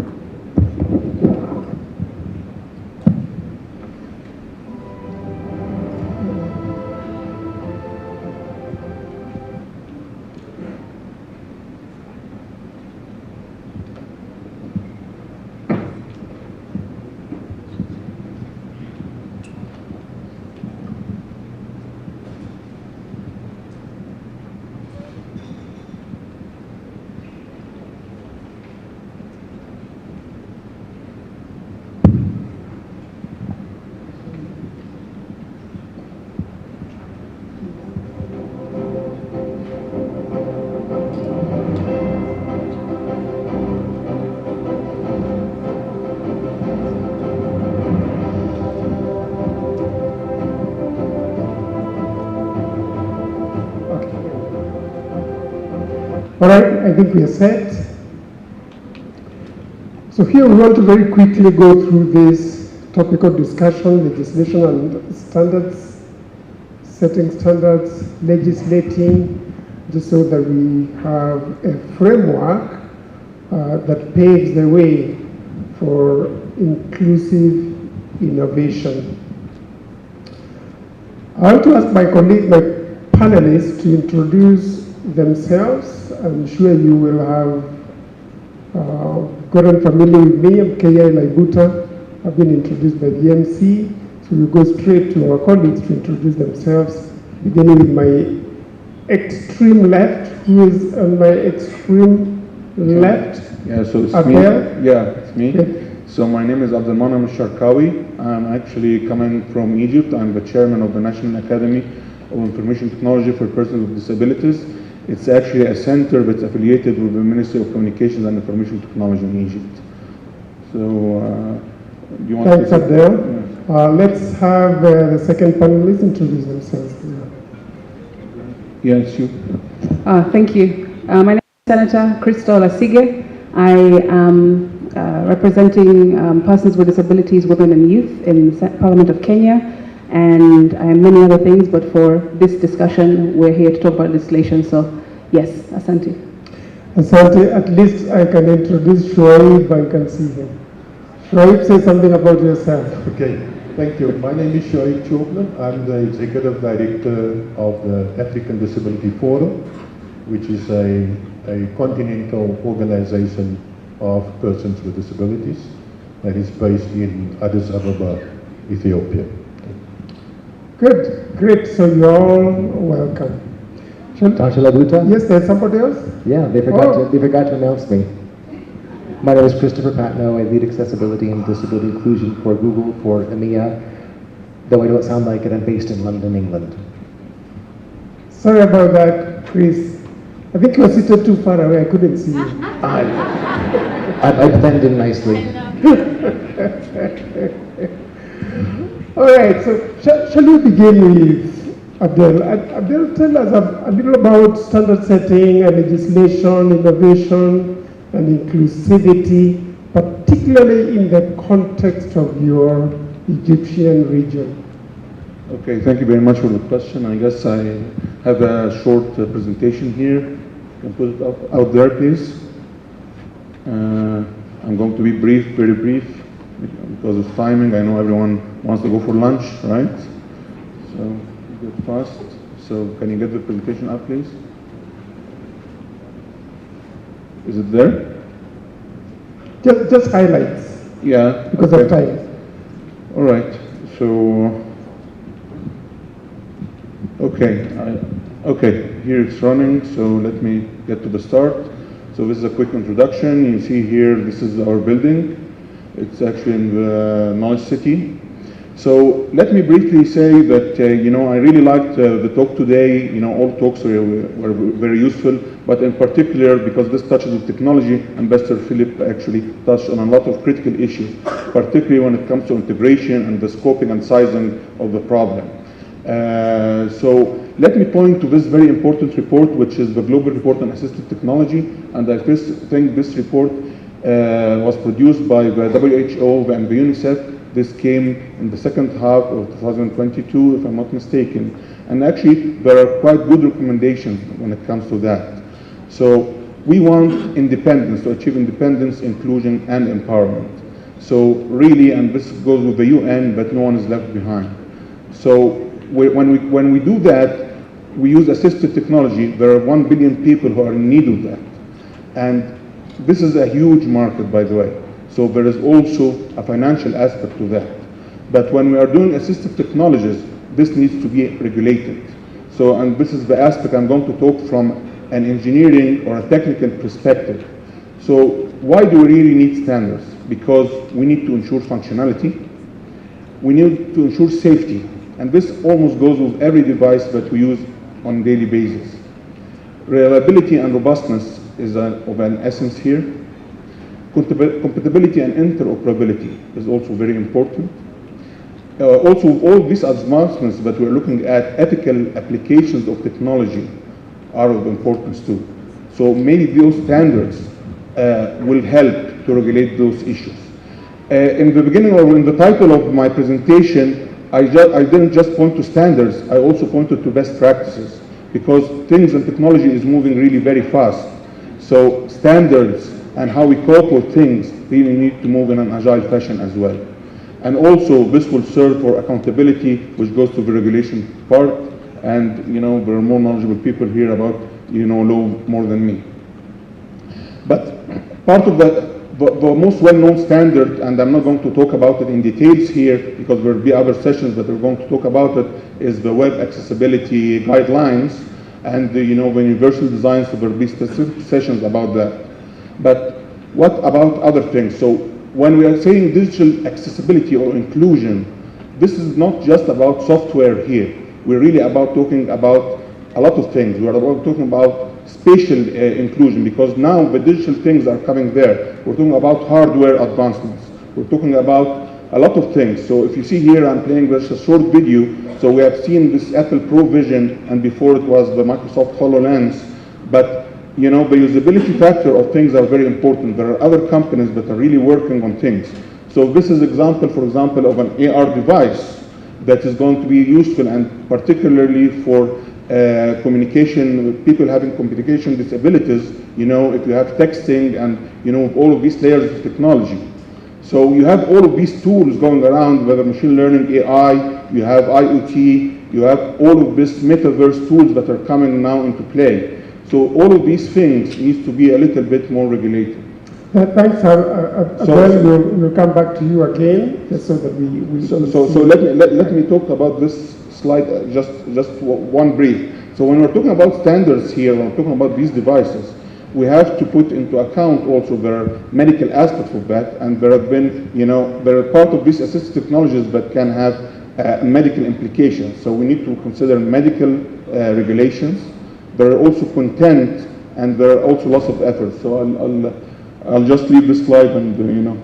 All right, I think we are set. So here we want to very quickly go through this topical discussion, legislation and standards, setting standards, legislating, just so that we have a framework that paves the way for inclusive innovation. I want to ask my colleague, my panelists, to introduce themselves. I'm sure you will have gotten familiar with me. I'm K.I. Laibuta. I've been introduced by the MC. So we'll go straight to our colleagues to introduce themselves, beginning with my extreme left. Who is on my extreme left? Yeah, so it's Abdel? me. Yeah, it's me. Okay. So my name is Abdelmanem Sharkawi. I'm actually coming from Egypt. I'm the chairman of the National Academy of Information Technology for Persons with Disabilities. It's actually a center that's affiliated with the Ministry of Communications and Information Technology in Egypt. So, do you want Thanks, to... Abdel. Let's have the second panelist introduce themselves. Yeah, it's you. Thank you. My name is Senator Crystal Asige. I am representing persons with disabilities, women and youth in the Parliament of Kenya. And many other things, but for this discussion, we're here to talk about legislation. So, yes, Asante. Asante, at least I can introduce Shoaib, I can see him. Shoaib, say something about yourself. Okay, thank you. My name is Shoaib Chopla. I'm the Executive Director of the African Disability Forum, which is a continental organization of persons with disabilities that is based in Addis Ababa, Ethiopia. Good, great. So you're all welcome. Dr. Laibuta? Yes, there's somebody else? Yeah, they forgot to announce me. My name is Christopher Patno. I lead accessibility and disability inclusion for Google for EMEA. Though I don't sound like it, I'm based in London, England. Sorry about that, Chris. I think you were seated too far away. I couldn't see you. I blend in nicely. All right, so shall we begin with Abdel? Abdel, tell us a little about standard setting and legislation, innovation and inclusivity, particularly in the context of your Egyptian region. Okay, thank you very much for the question. I guess I have a short presentation here. You can put it out there, please. I'm going to be brief, very brief, because of timing. I know everyone wants to go for lunch, right? So, get fast. So, can you get the presentation up, please? Is it there? Just highlights. Yeah. Because of time. All right. So, okay, here it's running. So let me get to the start. So this is a quick introduction. You see here, this is our building. It's actually in the Knowledge City. So let me briefly say that, I really liked the talk today. All talks were very useful, but in particular, because this touches with technology, Ambassador Philip actually touched on a lot of critical issues, particularly when it comes to integration and the scoping and sizing of the problem. So let me point to this very important report, which is the Global Report on Assistive Technology, and I think this report was produced by the WHO and the UNICEF. This came in the second half of 2022, if I'm not mistaken. And actually, there are quite good recommendations when it comes to that. So we want independence, to achieve independence, inclusion, and empowerment. So really, and this goes with the UN, but no one is left behind. So when we do that, we use assistive technology. There are 1 billion people who are in need of that. And this is a huge market, by the way. So there is also a financial aspect to that. But when we are doing assistive technologies, this needs to be regulated. So, and this is the aspect I'm going to talk from an engineering or a technical perspective. So why do we really need standards? Because we need to ensure functionality. We need to ensure safety. And this almost goes with every device that we use on a daily basis. Reliability and robustness is of an essence here. Compatibility and interoperability is also very important. Also, all these advancements that we're looking at, ethical applications of technology are of importance too. So maybe those standards will help to regulate those issues. In the beginning, or in the title of my presentation, I didn't just point to standards, I also pointed to best practices, because things and technology is moving really very fast. So standards and how we cope with things really need to move in an agile fashion as well. And also this will serve for accountability, which goes to the regulation part. And there are more knowledgeable people here about law more than me. But part of the most well-known standard, and I'm not going to talk about it in details here because there will be other sessions that are going to talk about it, is the Web Accessibility Guidelines and the universal design. So there will be specific sessions about that. But what about other things? So when we are saying digital accessibility or inclusion, this is not just about software here. We're really about talking about a lot of things. We're about talking about spatial inclusion, because now the digital things are coming there. We're talking about hardware advancements. We're talking about a lot of things. So if you see here, I'm playing this a short video. So we have seen this Apple Pro Vision, and before it was the Microsoft HoloLens. But the usability factor of things are very important. There are other companies that are really working on things. So this is example, for example, of an AR device that is going to be useful, and particularly for communication, people having communication disabilities, if you have texting and, all of these layers of technology. So you have all of these tools going around, whether machine learning, AI, you have IoT, you have all of these metaverse tools that are coming now into play. So all of these things need to be a little bit more regulated. Thanks, Abel. We'll come back to you again, just so that we So let me talk about this slide, just one brief. So when we're talking about standards here, when we're talking about these devices, we have to put into account also there are medical aspects of that, and there have been, there are part of these assistive technologies that can have medical implications. So we need to consider medical regulations. There are also content, and there are also lots of effort. So I'll just leave this slide and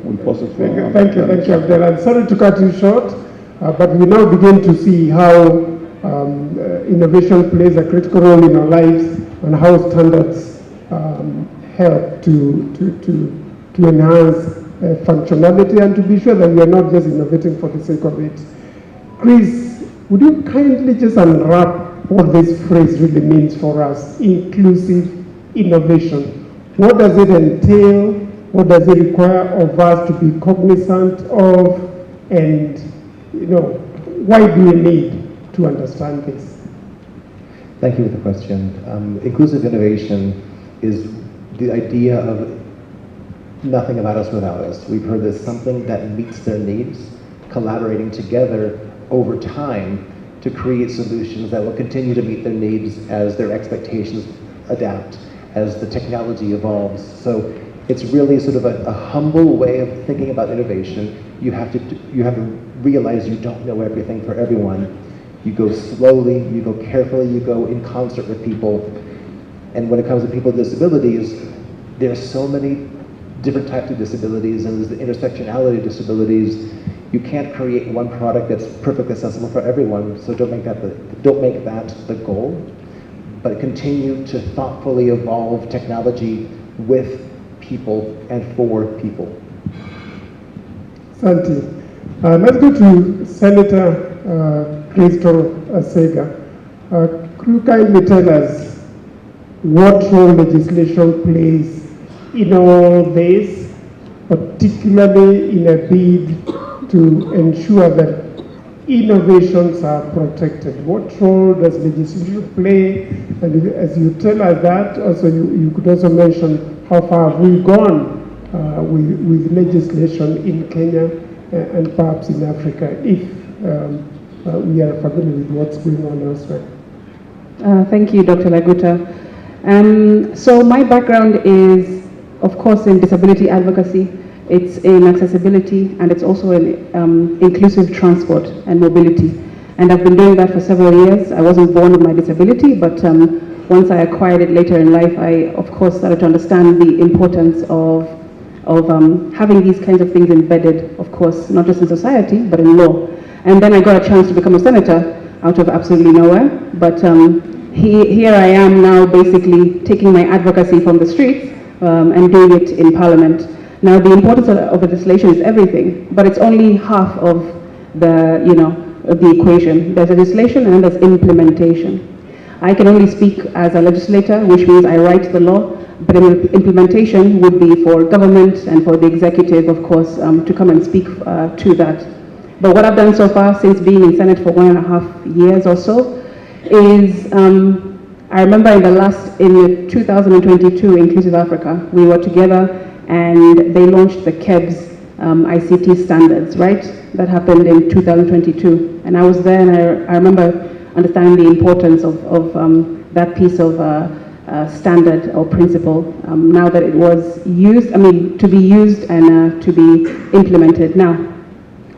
we'll pause it for. Thank you, Abdel. I'm sorry to cut you short, but we now begin to see how innovation plays a critical role in our lives, and how standards help to enhance functionality, and to be sure that we are not just innovating for the sake of it. Chris, would you kindly just unwrap what this phrase really means for us, inclusive innovation? What does it entail? What does it require of us to be cognizant of? And, why do we need to understand this? Thank you for the question. Inclusive innovation is the idea of nothing about us without us. We've heard this, something that meets their needs, collaborating together over time to create solutions that will continue to meet their needs as their expectations adapt, as the technology evolves. So it's really sort of a humble way of thinking about innovation. You have to realize you don't know everything for everyone. You go slowly, you go carefully, you go in concert with people. And when it comes to people with disabilities, there are so many different types of disabilities, and there's the intersectionality of disabilities. You can't create one product that's perfectly accessible for everyone, so don't make that the goal, but continue to thoughtfully evolve technology with people and for people. Santi. Let's go to Senator Crystal Asega. Could you kindly tell us what role legislation plays in all this, particularly in a bid to ensure that innovations are protected? What role does legislation play? And as you tell us that, also you could also mention how far have we gone with legislation in Kenya and perhaps in Africa, if we are familiar with what's going on elsewhere. Thank you, Dr. Laguta. So my background is, of course, in disability advocacy. It's in accessibility, and it's also in inclusive transport and mobility. And I've been doing that for several years. I wasn't born with my disability, but once I acquired it later in life, I, of course, started to understand the importance of having these kinds of things embedded, of course, not just in society, but in law. And then I got a chance to become a senator out of absolutely nowhere. But here I am now basically taking my advocacy from the streets and doing it in Parliament. Now, the importance of legislation is everything, but it's only half of the equation. There's legislation and there's implementation. I can only speak as a legislator, which means I write the law, but implementation would be for government and for the executive, of course, to come and speak to that. But what I've done so far since being in Senate for 1.5 years or so is, I remember in 2022 Inclusive Africa, we were together and they launched the KEBS ICT standards, right? That happened in 2022. And I was there and I remember understanding the importance of that piece of standard or principle now that it was used, to be used and to be implemented. Now,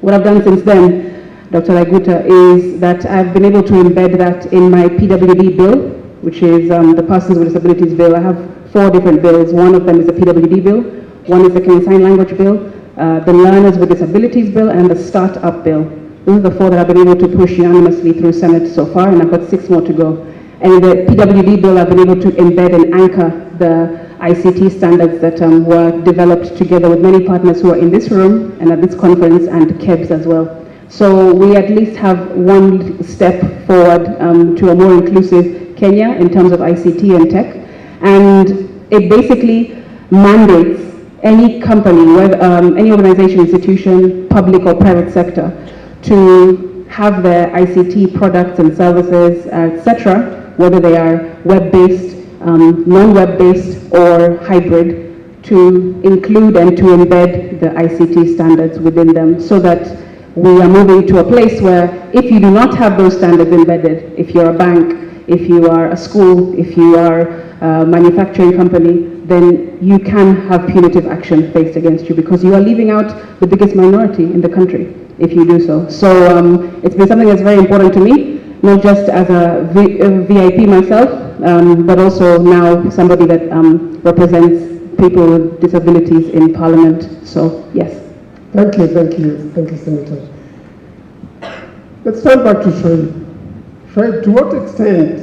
what I've done since then, Dr. Laguta, is that I've been able to embed that in my PWD bill, which is the Persons with Disabilities Bill. I have 4 different bills. One of them is the PWD bill, one is the Kenyan Sign Language Bill, the Learners with Disabilities Bill, and the Start-Up Bill. Those are the 4 that I've been able to push unanimously through Senate so far, and I've got 6 more to go. And in the PWD bill, I've been able to embed and anchor the ICT standards that were developed together with many partners who are in this room and at this conference, and KEBS as well. So we at least have one step forward to a more inclusive Kenya in terms of ICT and tech. And it basically mandates any company, whether, any organization, institution, public or private sector, to have their ICT products and services, etc., whether they are web-based, non-web-based, or hybrid, to include and to embed the ICT standards within them, so that we are moving to a place where if you do not have those standards embedded, if you're a bank, if you are a school, if you are a manufacturing company, then you can have punitive action faced against you because you are leaving out the biggest minority in the country if you do so. So it's been something that's very important to me, not just as a VIP myself, but also now somebody that represents people with disabilities in Parliament. So yes. Thank you, Senator. Let's turn back to Shoaib. Shoaib, to what extent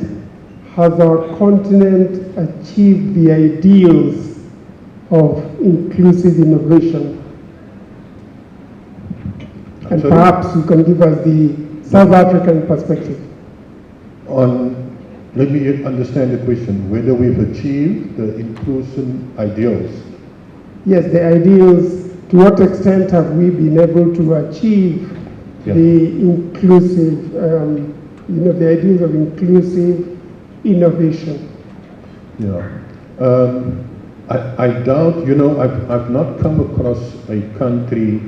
has our continent achieved the ideals of inclusive innovation? And perhaps you can give us the South African perspective. Let me understand the question, whether we've achieved the inclusive ideals. Yes, the ideals. To what extent have we been able to achieve the inclusive, the ideas of inclusive innovation? Yeah. I doubt, I've not come across a country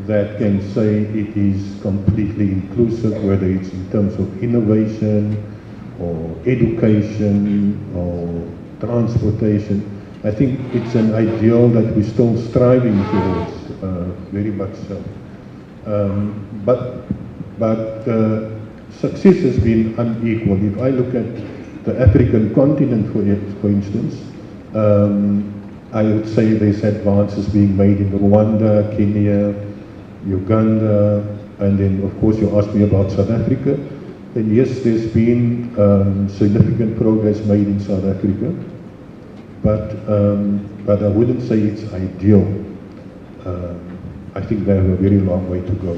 that can say it is completely inclusive, whether it's in terms of innovation or education or transportation. I think it's an ideal that we're still striving towards, very much so. But success has been unequal. If I look at the African continent, for instance, I would say there's advances being made in Rwanda, Kenya, Uganda, and then of course you asked me about South Africa. And yes, there's been significant progress made in South Africa. But I wouldn't say it's ideal. I think they have a very long way to go.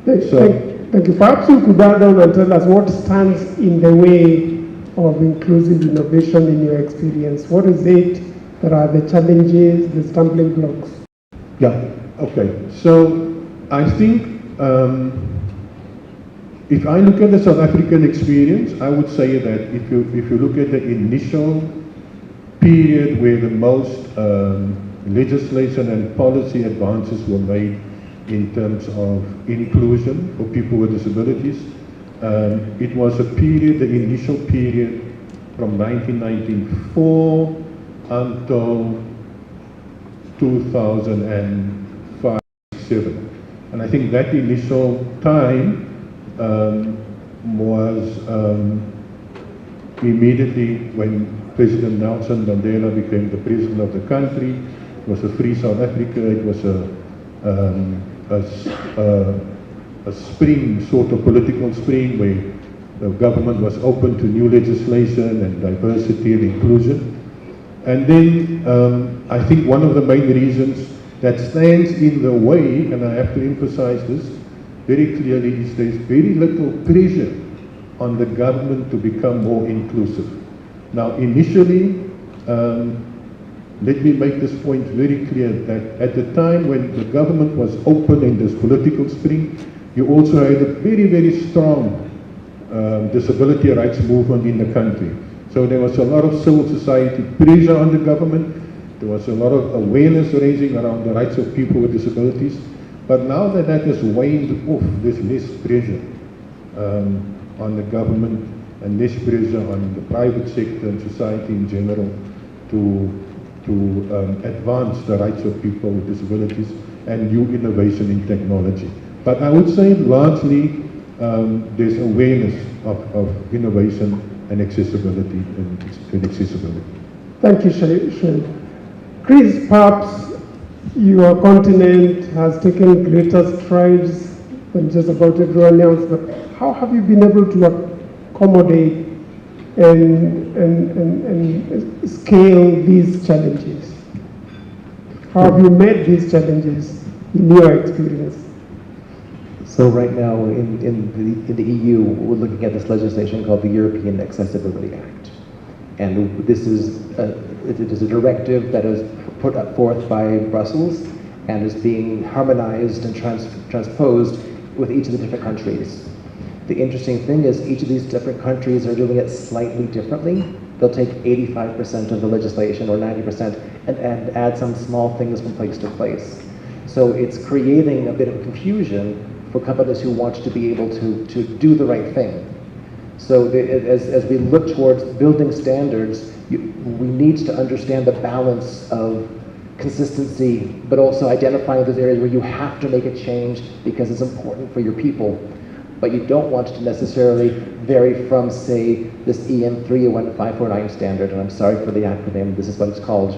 Thank you. Perhaps you could add on and tell us what stands in the way of inclusive innovation in your experience. What is it that are the challenges, the stumbling blocks? Yeah, okay. So I think if I look at the South African experience, I would say that if you look at the initial period where the most legislation and policy advances were made in terms of inclusion for people with disabilities, it was a period, the initial period from 1994 until 2005-07. And I think that initial time was immediately when President Nelson Mandela became the president of the country. It was a free South Africa. It was a spring, sort of political spring, where the government was open to new legislation and diversity and inclusion. And then I think one of the main reasons that stands in the way, and I have to emphasize this very clearly, is there's very little pressure on the government to become more inclusive. Now, initially, let me make this point very clear, that at the time when the government was open in this political spring, you also had a very, very strong disability rights movement in the country. So there was a lot of civil society pressure on the government. There was a lot of awareness raising around the rights of people with disabilities. But now that that has waned off, there's less pressure on the government and less pressure on the private sector and society in general to advance the rights of people with disabilities and new innovation in technology. But I would say largely there's awareness of innovation and accessibility Thank you, Shane. Chris, perhaps your continent has taken greater strides than just about everyone else, but how have you been able to accommodate and scale these challenges? How have you met these challenges in your experience? So right now in the EU, we're looking at this legislation called the European Accessibility Act. And this is it is a directive that is put forth by Brussels and is being harmonized and transposed with each of the different countries. The interesting thing is each of these different countries are doing it slightly differently. They'll take 85% of the legislation or 90% and add some small things from place to place. So it's creating a bit of confusion for companies who want to be able to do the right thing. So as we look towards building standards, we need to understand the balance of consistency, but also identifying those areas where you have to make a change because it's important for your people. But you don't want to necessarily vary from, say, this EN 301-549 standard, and I'm sorry for the acronym, this is what it's called.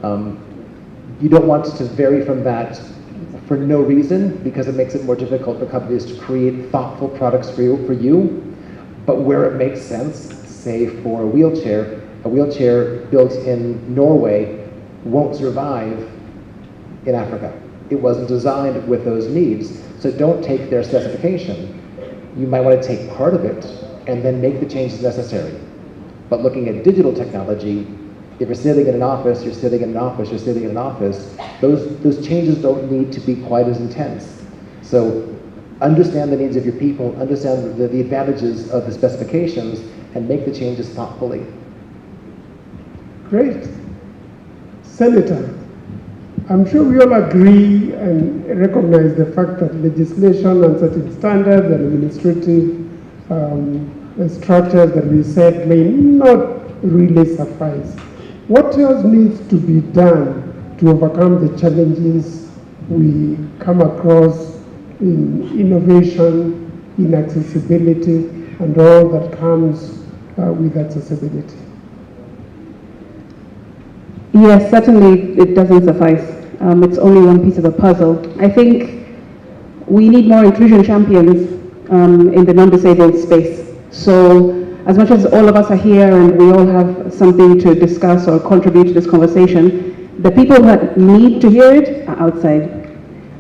You don't want to vary from that for no reason, because it makes it more difficult for companies to create thoughtful products for you. But where it makes sense, say for a wheelchair built in Norway won't survive in Africa. It wasn't designed with those needs, so don't take their specification. You might want to take part of it and then make the changes necessary. But looking at digital technology, if you're sitting in an office, you're sitting in an office, you're sitting in an office, those changes don't need to be quite as intense. So understand the needs of your people, understand the advantages of the specifications, and make the changes thoughtfully. Great. Senator, I'm sure we all agree and recognize the fact that legislation and certain standards and administrative structures that we set may not really suffice. What else needs to be done to overcome the challenges we come across in innovation, in accessibility, and all that comes with accessibility? Yes, certainly it doesn't suffice. It's only one piece of a puzzle. I think we need more inclusion champions in the non-disabled space. So as much as all of us are here and we all have something to discuss or contribute to this conversation, the people that need to hear it are outside.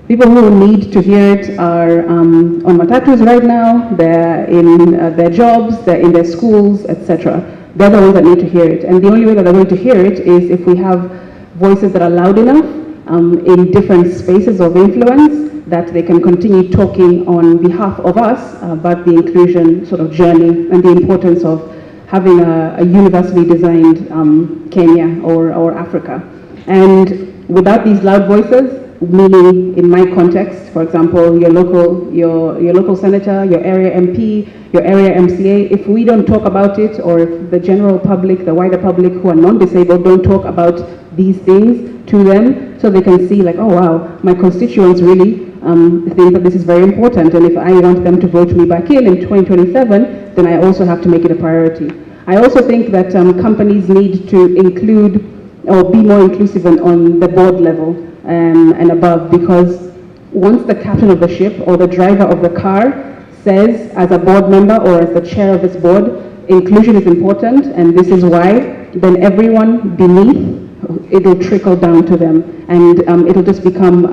People who need to hear it are on matatus right now, they're in their jobs, they're in their schools, etc. They're the ones that need to hear it. And the only way that they're going to hear it is if we have voices that are loud enough in different spaces of influence, that they can continue talking on behalf of us about the inclusion sort of journey and the importance of having a universally designed Kenya or Africa. And without these loud voices, meaning in my context, for example, your local senator, your area MP, your area MCA, if we don't talk about it, or if the general public, the wider public who are non-disabled don't talk about these things to them, so they can see like, oh wow, my constituents really think that this is very important, and if I want them to vote me back in 2027, then I also have to make it a priority. I also think that companies need to include or be more inclusive on the board level and above, because once the captain of the ship or the driver of the car says, as a board member or as the chair of this board, inclusion is important and this is why, then everyone beneath, it'll trickle down to them, and it'll just become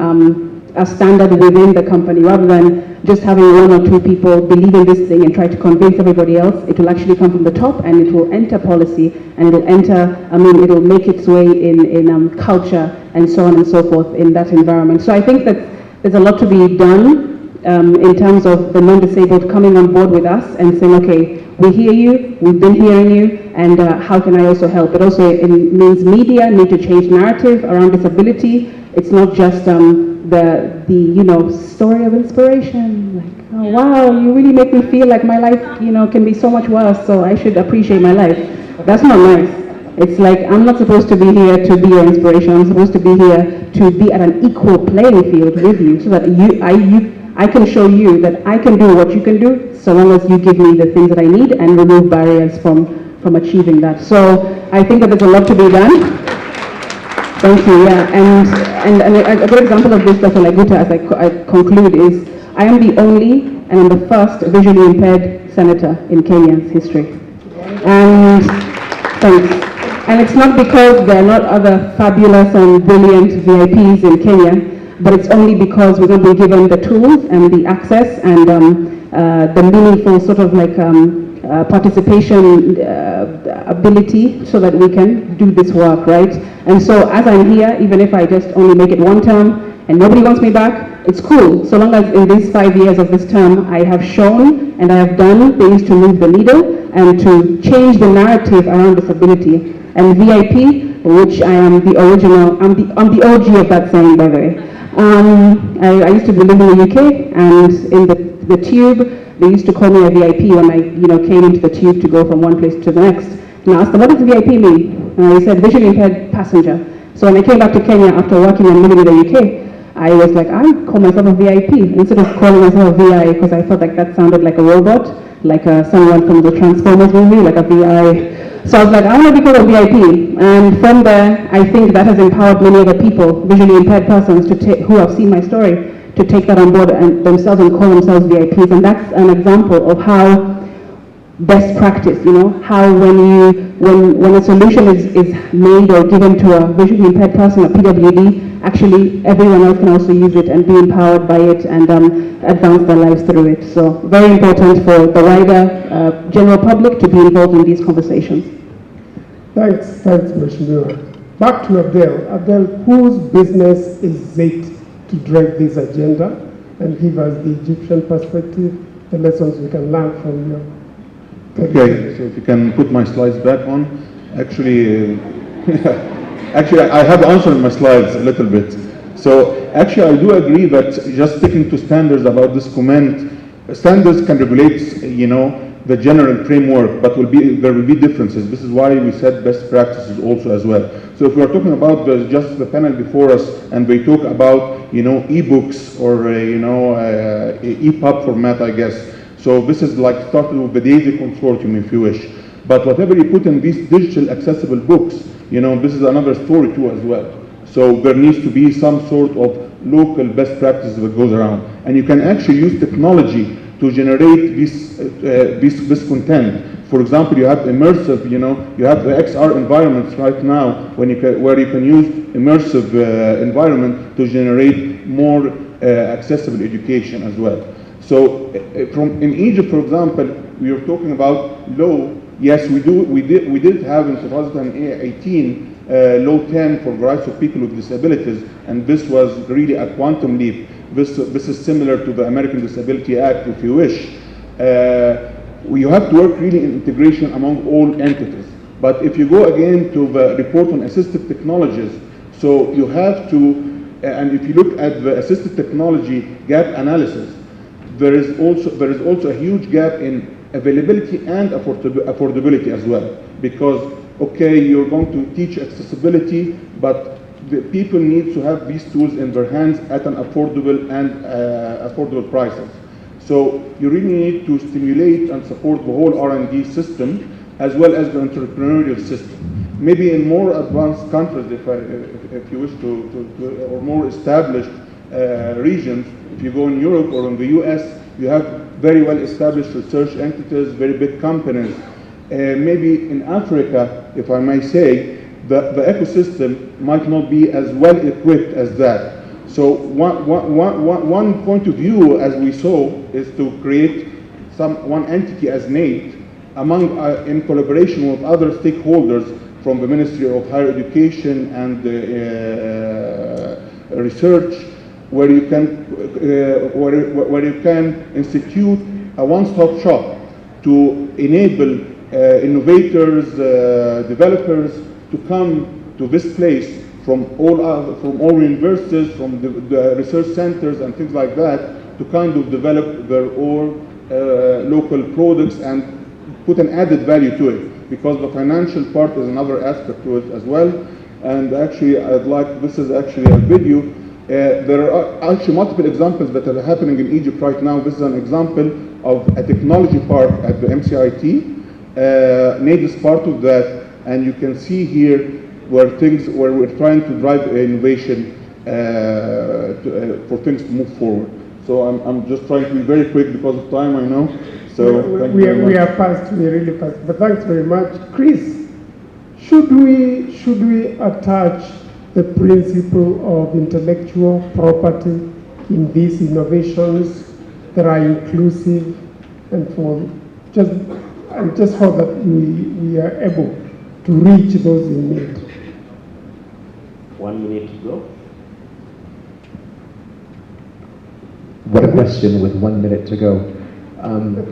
a standard within the company, rather than just having one or two people believe in this thing and try to convince everybody else. It will actually come from the top, and it will enter policy, and it'll enter, it'll make its way in culture and so on and so forth in that environment. So I think that there's a lot to be done in terms of the non-disabled coming on board with us and saying, okay, we hear you, we've been hearing you, and how can I also help? But also it means media need to change narrative around disability. It's not just the story of inspiration, like, oh wow, you really make me feel like my life can be so much worse, so I should appreciate my life. That's not nice. It's like, I'm not supposed to be here to be your inspiration. I'm supposed to be here to be at an equal playing field with you, so that I can show you that I can do what you can do, so long as you give me the things that I need and remove barriers from achieving that. So I think that there's a lot to be done. Thank you, yeah. And a good example of this, Dr. Laguta, as I conclude, is I am the only and I'm the first visually impaired senator in Kenya's history. And thanks. And it's not because there are not other fabulous and brilliant VIPs in Kenya, but it's only because we're going to be given the tools and the access and the meaningful sort of like participation ability, so that we can do this work, right? And so as I'm here, even if I just only make it one term and nobody wants me back, it's cool, so long as in these 5 years of this term I have shown and I have done things to move the needle and to change the narrative around disability. And VIP, which I am the original, I'm the OG of that saying, by the way. I used to live in the UK, and in the tube, they used to call me a VIP when I came into the tube to go from one place to the next. And I asked them, what does VIP mean? And they said, visually impaired passenger. So when I came back to Kenya after working and living in the UK, I was like, I call myself a VIP instead of calling myself a VI, because I felt like that sounded like a robot, like someone from the Transformers movie, like a VI. So I was like, I want to be called a VIP. And from there, I think that has empowered many other people, visually impaired persons, who have seen my story, to take that on board and themselves and call themselves VIPs. And that's an example of how best practice, how when a solution is made or given to a visually impaired person, a PWD, actually everyone else can also use it and be empowered by it and advance their lives through it. So very important for the wider general public to be involved in these conversations. Thanks, Mheshimiwa. Back to Abdel. Abdel, whose business is it to drive this agenda and give us the Egyptian perspective, the lessons we can learn from you? Okay, so if you can put my slides back on. Actually, I have answered my slides a little bit. So actually, I do agree that just sticking to standards about this comment, standards can regulate, the general framework, but there will be differences. This is why we said best practices also as well. So if we are talking about just the panel before us, and we talk about, e-books or, EPUB format, I guess. So this is like started with the DAISY consortium, if you wish. But whatever you put in these digital accessible books, this is another story too as well. So there needs to be some sort of local best practices that goes around. And you can actually use technology to generate this content. For example, you have immersive, you have the XR environments right now where you can use immersive environment to generate more accessible education as well. So in Egypt, for example, we are talking about law. Yes, we did have in 2018 Law 10 for rights of people with disabilities, and this was really a quantum leap. This is similar to the American Disability Act, if you wish. You have to work really in integration among all entities. But if you go again to the report on assistive technologies, so you have to, and if you look at the assistive technology gap analysis, there is also a huge gap in availability and affordability as well. Because, okay, you're going to teach accessibility, but the people need to have these tools in their hands at an affordable and affordable prices. So you really need to stimulate and support the whole R&D system as well as the entrepreneurial system. Maybe in more advanced countries, if you wish to or more established regions, if you go in Europe or in the US, you have very well established research entities, very big companies. Maybe in Africa, if I may say, the ecosystem might not be as well equipped as that. So one point of view, as we saw, is to create one entity as NATE in collaboration with other stakeholders from the Ministry of Higher Education and Research, where you can institute a one-stop shop to enable innovators, developers to come to this place from all universities, from the research centers and things like that, to kind of develop their own local products and put an added value to it, because the financial part is another aspect to it as well. And actually, this is actually a video. There are actually multiple examples that are happening in Egypt right now. This is an example of a technology park at the MCIT. NATE is part of that, and you can see here where we're trying to drive innovation for things to move forward. So I'm just trying to be very quick because of time, I know. So we are fast, we are really fast. But thanks very much, Chris. Should we attach the principle of intellectual property in these innovations that are inclusive and just hope that we are able to reach those in need? 1 minute to go. What a question with 1 minute to go.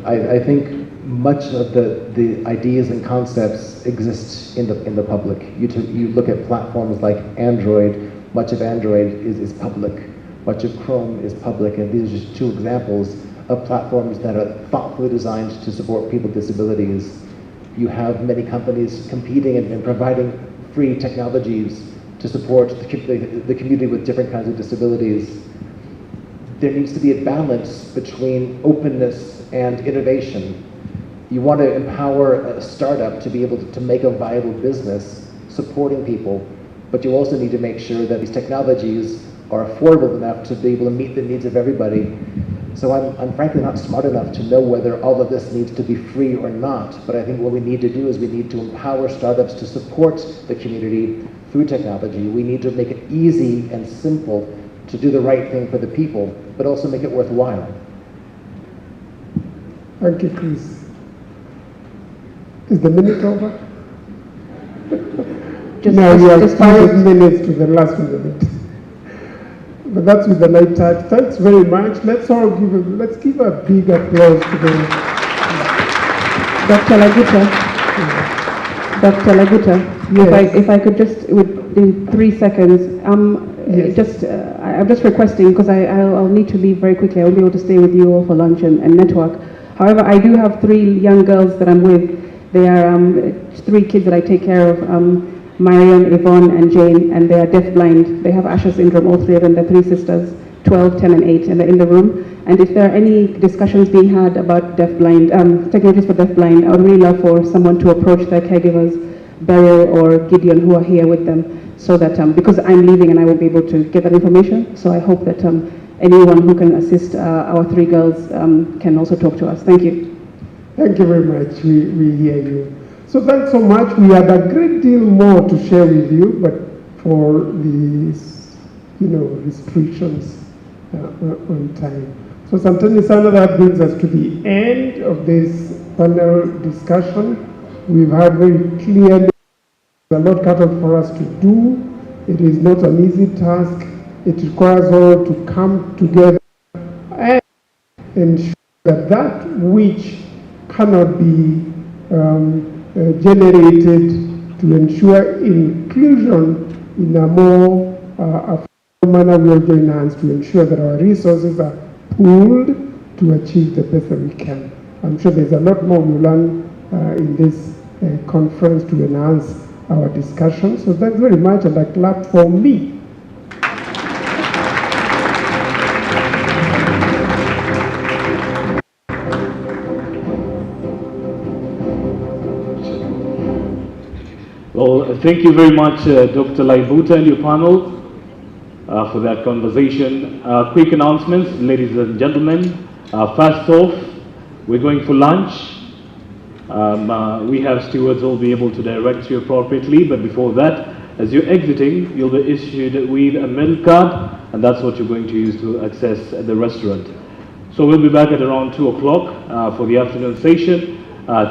I think much of the ideas and concepts exist in the public. You look at platforms like Android. Much of Android is public. Much of Chrome is public, and these are just two examples of platforms that are thoughtfully designed to support people with disabilities. You have many companies competing and providing free technologies to support the community with different kinds of disabilities. There needs to be a balance between openness and innovation. You want to empower a startup to be able to make a viable business supporting people, but you also need to make sure that these technologies are affordable enough to be able to meet the needs of everybody. So I'm frankly not smart enough to know whether all of this needs to be free or not, but I think what we need to do is we need to empower startups to support the community through technology. We need to make it easy and simple to do the right thing for the people, but also make it worthwhile. Thank you, Chris. Is the minute over? Now you have 5 minutes to the last minute. But that's with the light touch. Thanks very much. Let's give a big applause to Dr. Laguta. Dr. Laguta, yes. If I could just, in 3 seconds, yes. I'm just requesting, because I'll need to leave very quickly. I won't be able to stay with you all for lunch and network. However, I do have 3 young girls that I'm with. They are 3 kids that I take care of. Marion, Yvonne, and Jane, and they are deafblind. They have Usher syndrome, all 3 of them. They're 3 sisters, 12, 10, and 8, and they're in the room. And if there are any discussions being had about deafblind, technologies for deafblind, I would really love for someone to approach their caregivers, Beryl or Gideon, who are here with them, so that, because I'm leaving and I won't be able to get that information, so I hope that anyone who can assist our 3 girls can also talk to us. Thank you. Thank you very much. We hear you. So thanks so much. We had a great deal more to share with you, but for these, restrictions on time. So Santani Sana, that brings us to the end of this panel discussion. We've had very clearly There's a lot cut out for us to do. It is not an easy task. It requires all to come together and ensure that that which cannot be generated to ensure inclusion in a more manner, we will join hands to ensure that our resources are pooled to achieve the best that we can. I'm sure there's a lot more we'll learn in this conference to enhance our discussion. So thanks very much, and I clap for me. Well, thank you very much, Dr. Laibuta and your panel for that conversation. Quick announcements, ladies and gentlemen. First off, we're going for lunch. We have stewards who will be able to direct you appropriately, but before that, as you're exiting, you'll be issued with a meal card, and that's what you're going to use to access the restaurant. So we'll be back at around 2 o'clock for the afternoon session.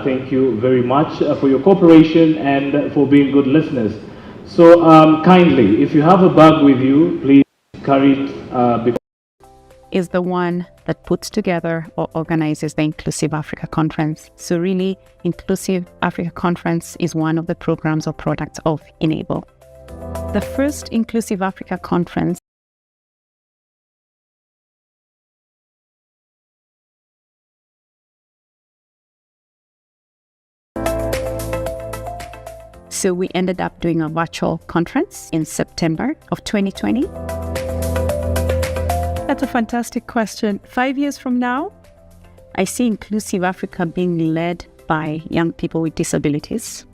Thank you very much for your cooperation and for being good listeners. So kindly, if you have a bag with you, please carry it before. Is the one that puts together or organizes the Inclusive Africa Conference. So really, Inclusive Africa Conference is one of the programs or products of Enable. The first Inclusive Africa Conference So we ended up doing a virtual conference in September of 2020. That's a fantastic question. 5 years from now? I see Inclusive Africa being led by young people with disabilities.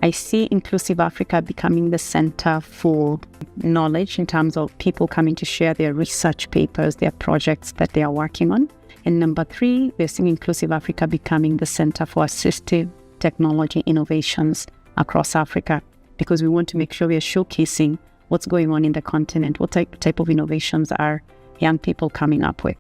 I see Inclusive Africa becoming the center for knowledge in terms of people coming to share their research papers, their projects that they are working on. And number 3, we're seeing Inclusive Africa becoming the center for assistive technology innovations across Africa, because we want to make sure we are showcasing what's going on in the continent, what type of innovations are young people coming up with.